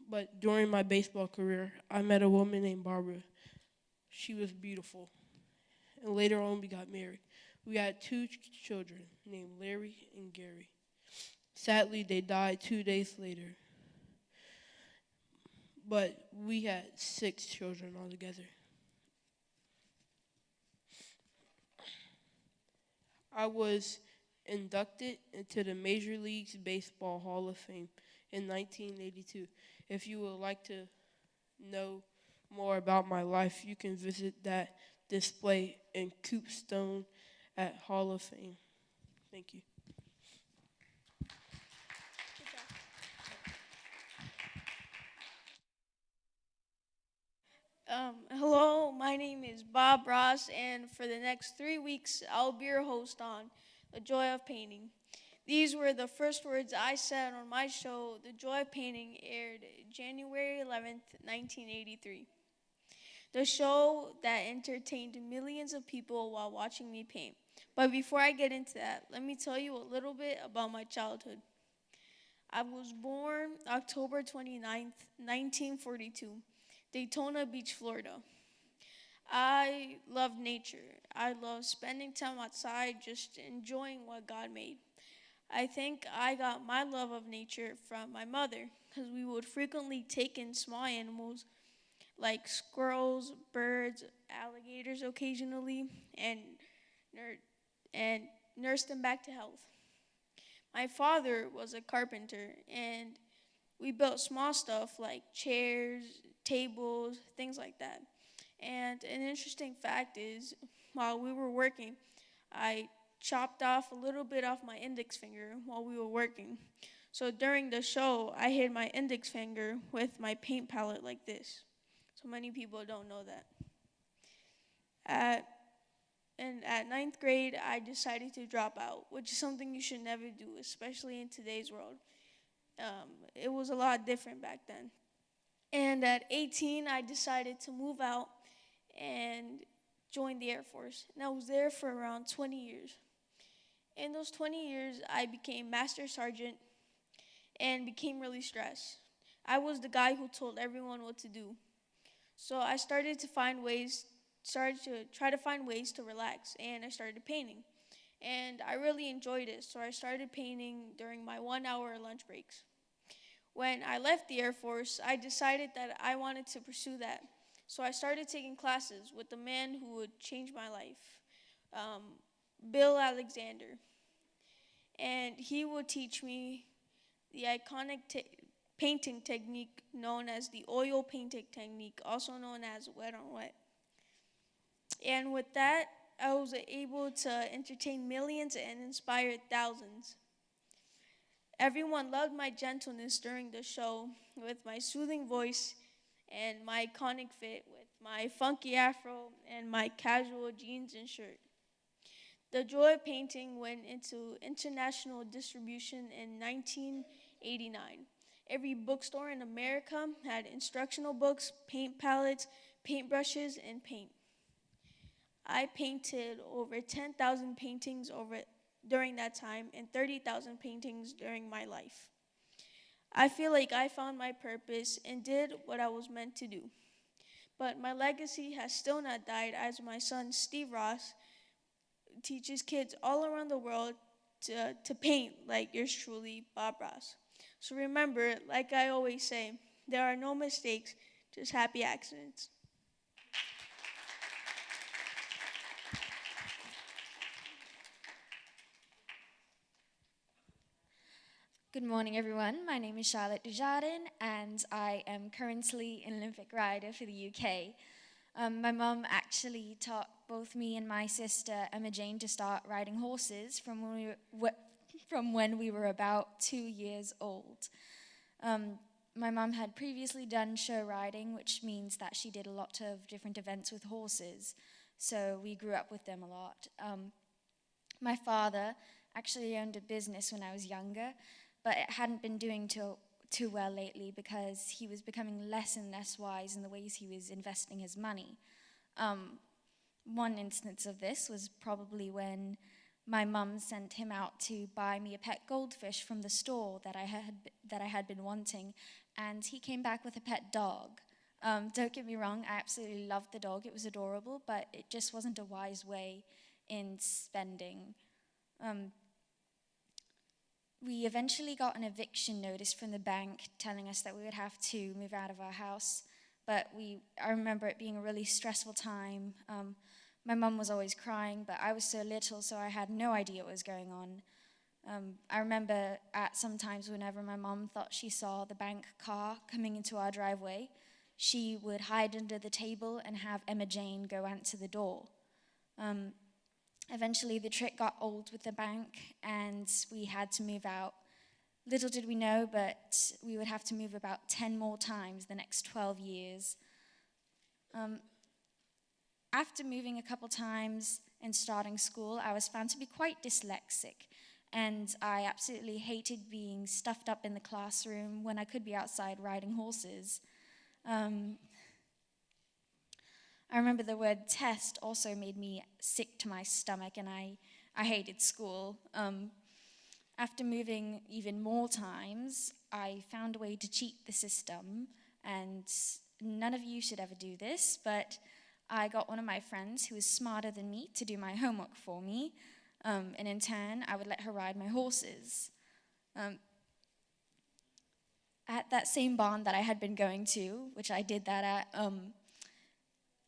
But during my baseball career, I met a woman named Barbara. She was beautiful. And later on, we got married. We had 2 children named Larry and Gary. Sadly, they died 2 days later. But we had 6 children altogether. I was inducted into the Major League Baseball Hall of Fame in 1982. If you would like to know more about my life, you can visit that display in Coopstone at Hall of Fame. Thank you. Hello, my name is Bob Ross, and for the next 3 weeks, I'll be your host on The Joy of Painting. These were the first words I said on my show, The Joy of Painting, aired January 11th, 1983. The show that entertained millions of people while watching me paint. But before I get into that, let me tell you a little bit about my childhood. I was born October 29th, 1942, Daytona Beach, Florida. I love nature. I love spending time outside just enjoying what God made. I think I got my love of nature from my mother because we would frequently take in small animals like squirrels, birds, alligators occasionally, and, and nurse them back to health. My father was a carpenter, and we built small stuff like chairs, tables, things like that. And an interesting fact is, while we were working, I chopped off a little bit off my index finger while we were working. So during the show, I hid my index finger with my paint palette like this. So many people don't know that. At ninth grade, I decided to drop out, which is something you should never do, especially in today's world. It was a lot different back then. And at 18, I decided to move out and join the Air Force. And I was there for around 20 years. In those 20 years, I became Master Sergeant and became really stressed. I was the guy who told everyone what to do. So I started to try to find ways to relax, and I started painting. And I really enjoyed it, so I started painting during my 1-hour lunch breaks. When I left the Air Force, I decided that I wanted to pursue that. So I started taking classes with the man who would change my life, Bill Alexander. And he would teach me the iconic painting technique known as the oil painting technique, also known as wet on wet. And with that, I was able to entertain millions and inspire thousands. Everyone loved my gentleness during the show with my soothing voice and my iconic fit with my funky afro and my casual jeans and shirt. The Joy of Painting went into international distribution in 1989. Every bookstore in America had instructional books, paint palettes, paintbrushes, and paint. I painted over 10,000 paintings during that time and 30,000 paintings during my life. I feel like I found my purpose and did what I was meant to do. But my legacy has still not died, as my son Steve Ross teaches kids all around the world to paint like yours truly, Bob Ross. So remember, like I always say, there are no mistakes, just happy accidents. Good morning, everyone. My name is Charlotte Dujardin, and I am currently an Olympic rider for the UK. My mum actually taught both me and my sister, Emma Jane, to start riding horses from when we were about 2 years old. My mum had previously done show riding, which means that she did a lot of different events with horses, so we grew up with them a lot. My father actually owned a business when I was younger, but it hadn't been doing too well lately because he was becoming less and less wise in the ways he was investing his money. One instance of this was probably when my mum sent him out to buy me a pet goldfish from the store that I had been wanting, and he came back with a pet dog. Don't get me wrong, I absolutely loved the dog. It was adorable, but it just wasn't a wise way in spending. We eventually got an eviction notice from the bank telling us that we would have to move out of our house, but I remember it being a really stressful time. My mum was always crying, but I was so little, so I had no idea what was going on. I remember at some times whenever my mum thought she saw the bank car coming into our driveway, she would hide under the table and have Emma Jane go answer the door. Eventually, the trick got old with the bank, and we had to move out. Little did we know, but we would have to move about 10 more times the next 12 years. Um, After moving a couple times and starting school, I was found to be quite dyslexic, and I absolutely hated being stuffed up in the classroom when I could be outside riding horses. I remember the word test also made me sick to my stomach, and I hated school. After moving even more times, I found a way to cheat the system, and none of you should ever do this, but I got one of my friends who was smarter than me to do my homework for me, and in turn, I would let her ride my horses. At that same barn that I had been going to, which I did that at,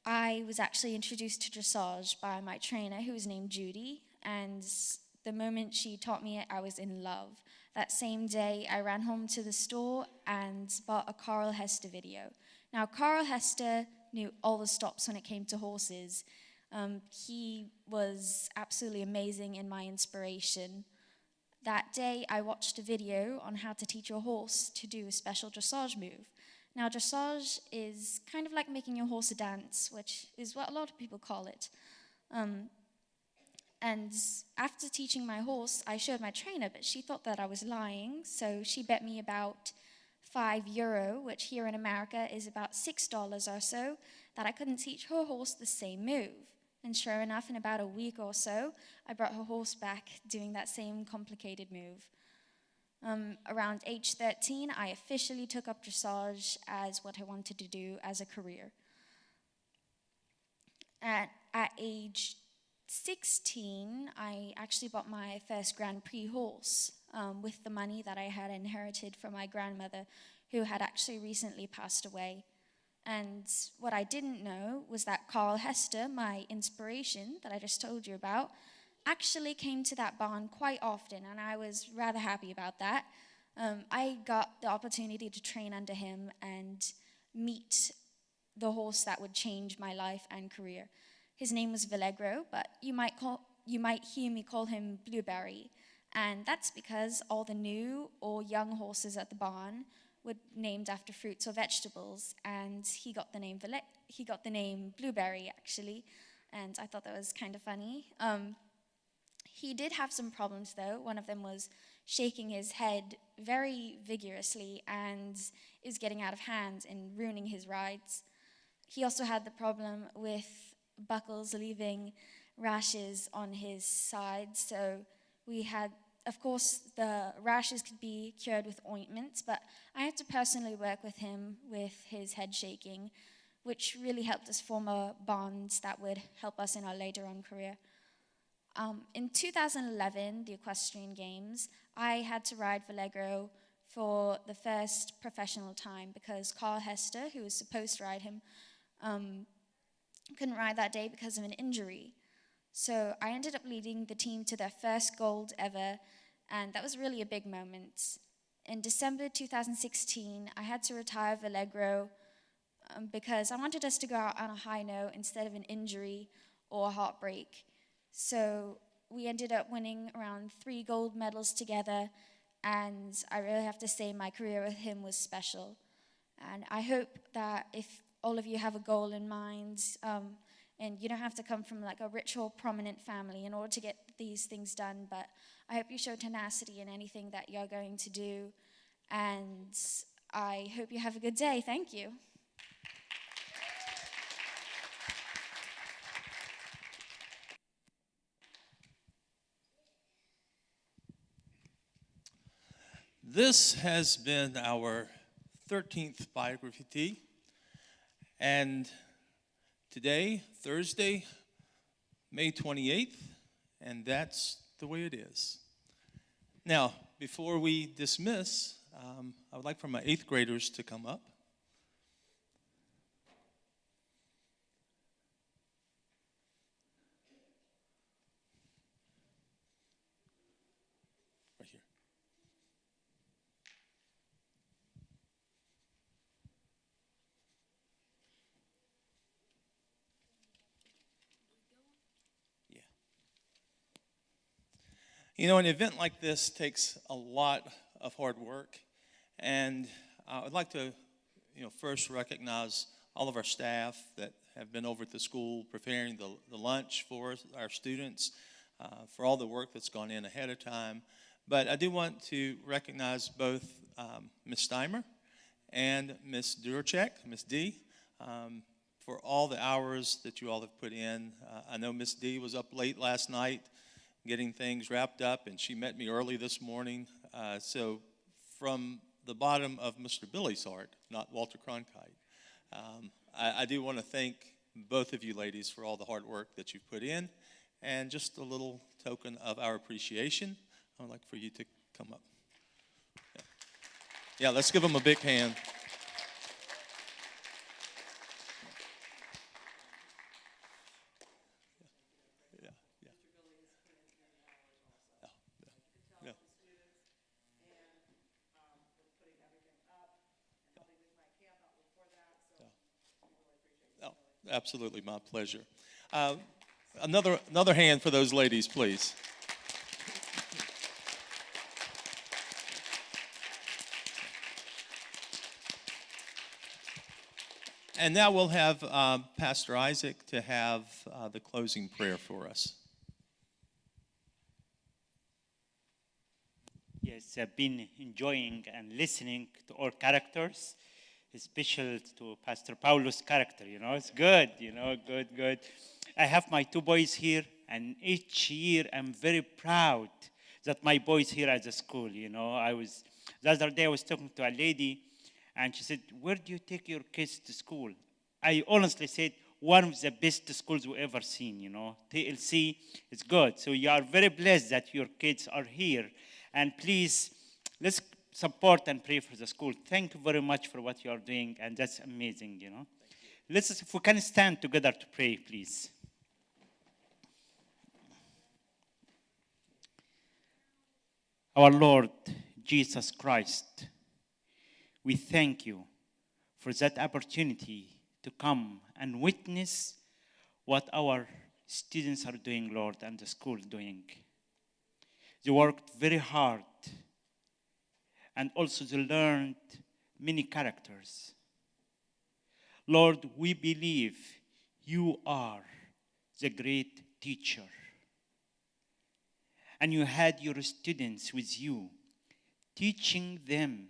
I was actually introduced to dressage by my trainer, who was named Judy, and the moment she taught me it, I was in love. That same day, I ran home to the store and bought a Carl Hester video. Now, Carl Hester knew all the stops when it came to horses. He was absolutely amazing and my inspiration. That day, I watched a video on how to teach your horse to do a special dressage move. Now, dressage is kind of like making your horse a dance, which is what a lot of people call it. And after teaching my horse, I showed my trainer, but she thought that I was lying, so she bet me about €5, which here in America is about $6 or so, that I couldn't teach her horse the same move. And sure enough, in about a week or so, I brought her horse back doing that same complicated move. Around age 13, I officially took up dressage as what I wanted to do as a career. At age 16, I actually bought my first Grand Prix horse with the money that I had inherited from my grandmother, who had actually recently passed away. And what I didn't know was that Carl Hester, my inspiration that I just told you about, actually came to that barn quite often, and I was rather happy about that. I got the opportunity to train under him and meet the horse that would change my life and career. His name was Vallegro, but you might hear me call him Blueberry, and that's because all the new or young horses at the barn were named after fruits or vegetables, and he got the name Blueberry actually, and I thought that was kind of funny. He did have some problems though. One of them was shaking his head very vigorously and is getting out of hand and ruining his rides. He also had the problem with buckles leaving rashes on his sides, so we had, of course, the rashes could be cured with ointments, but I had to personally work with him with his head shaking, which really helped us form a bond that would help us in our later on career. In 2011, the Equestrian Games, I had to ride Vallegro for the first professional time because Carl Hester, who was supposed to ride him, couldn't ride that day because of an injury. So I ended up leading the team to their first gold ever, and that was really a big moment. In December 2016, I had to retire Vallegro because I wanted us to go out on a high note instead of an injury or a heartbreak. So we ended up winning around 3 gold medals together, and I really have to say my career with him was special. And I hope that if all of you have a goal in mind, and you don't have to come from like a rich or prominent family in order to get these things done, but I hope you show tenacity in anything that you're going to do, and I hope you have a good day. Thank you. This has been our 13th Biography Tea, and today, Thursday, May 28th, and that's the way it is. Now, before we dismiss, I would like for my 8th graders to come up. Right here. You know, an event like this takes a lot of hard work, and I would like to, first recognize all of our staff that have been over at the school preparing the lunch for our students, for all the work that's gone in ahead of time. But I do want to recognize both Ms. Steimer and Ms. Duracek, Ms. D, for all the hours that you all have put in. I know Ms. D was up late last night getting things wrapped up, and she met me early this morning. So from the bottom of Mr. Billy's heart, not Walter Cronkite, I do want to thank both of you ladies for all the hard work that you've put in, and just a little token of our appreciation, I'd like for you to come up. Yeah, let's give them a big hand. Absolutely, my pleasure. Another hand for those ladies, please. And now we'll have Pastor Isaac to have the closing prayer for us. Yes, I've been enjoying and listening to all characters, especially to Pastor Paulo's character. It's good, good. I have my two boys here, and each year I'm very proud that my boys here at the school. The other day I was talking to a lady, and she said, "Where do you take your kids to school?" I honestly said, one of the best schools we've ever seen, TLC is good. So you are very blessed that your kids are here. And please, let's support and pray for the school. Thank you very much for what you are doing, and that's amazing, if we can stand together to pray, please. Our Lord Jesus Christ, we thank you for that opportunity to come and witness what our students are doing, Lord, and the school is doing. They worked very hard, and also they learned many characters. Lord, we believe you are the great teacher, and you had your students with you, teaching them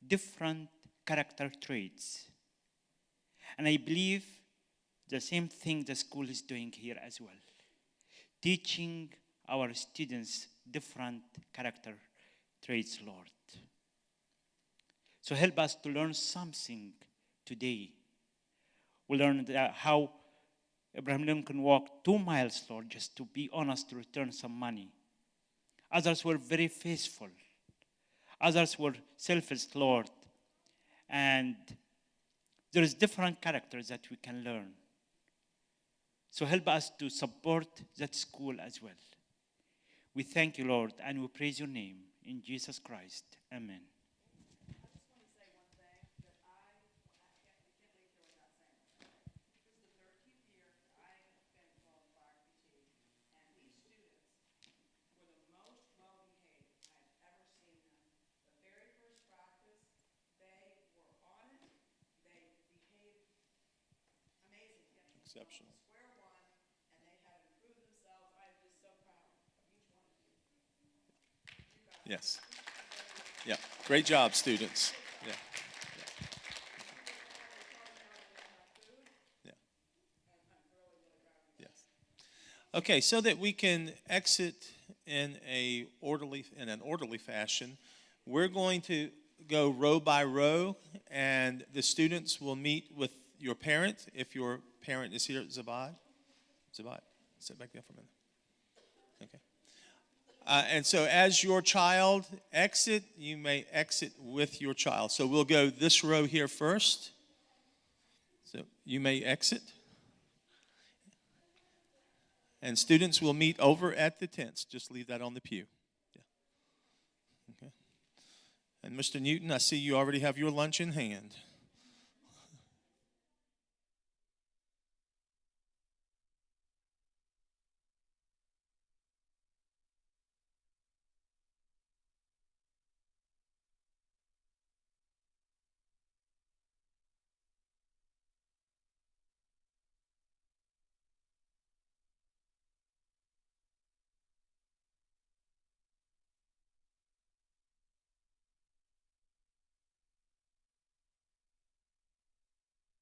different character traits. And I believe the same thing the school is doing here as well, teaching our students different character traits, Lord. So help us to learn something today. We learned how Abraham Lincoln walked 2 miles, Lord, just to be honest, to return some money. Others were very faithful. Others were selfless, Lord. And there is different characters that we can learn. So help us to support that school as well. We thank you, Lord, and we praise your name. In Jesus Christ, amen. Exceptional. Yes. Yeah. Great job, students. Yeah. Yeah. Yes. Okay, so that we can exit in an orderly fashion, we're going to go row by row, and the students will meet with your parent if your parent is here. Zabad, sit back there for a minute. Okay. And so as your child exit, you may exit with your child. So we'll go this row here first. So you may exit. And students will meet over at the tents. Just leave that on the pew. Yeah. Okay. And Mr. Newton, I see you already have your lunch in hand.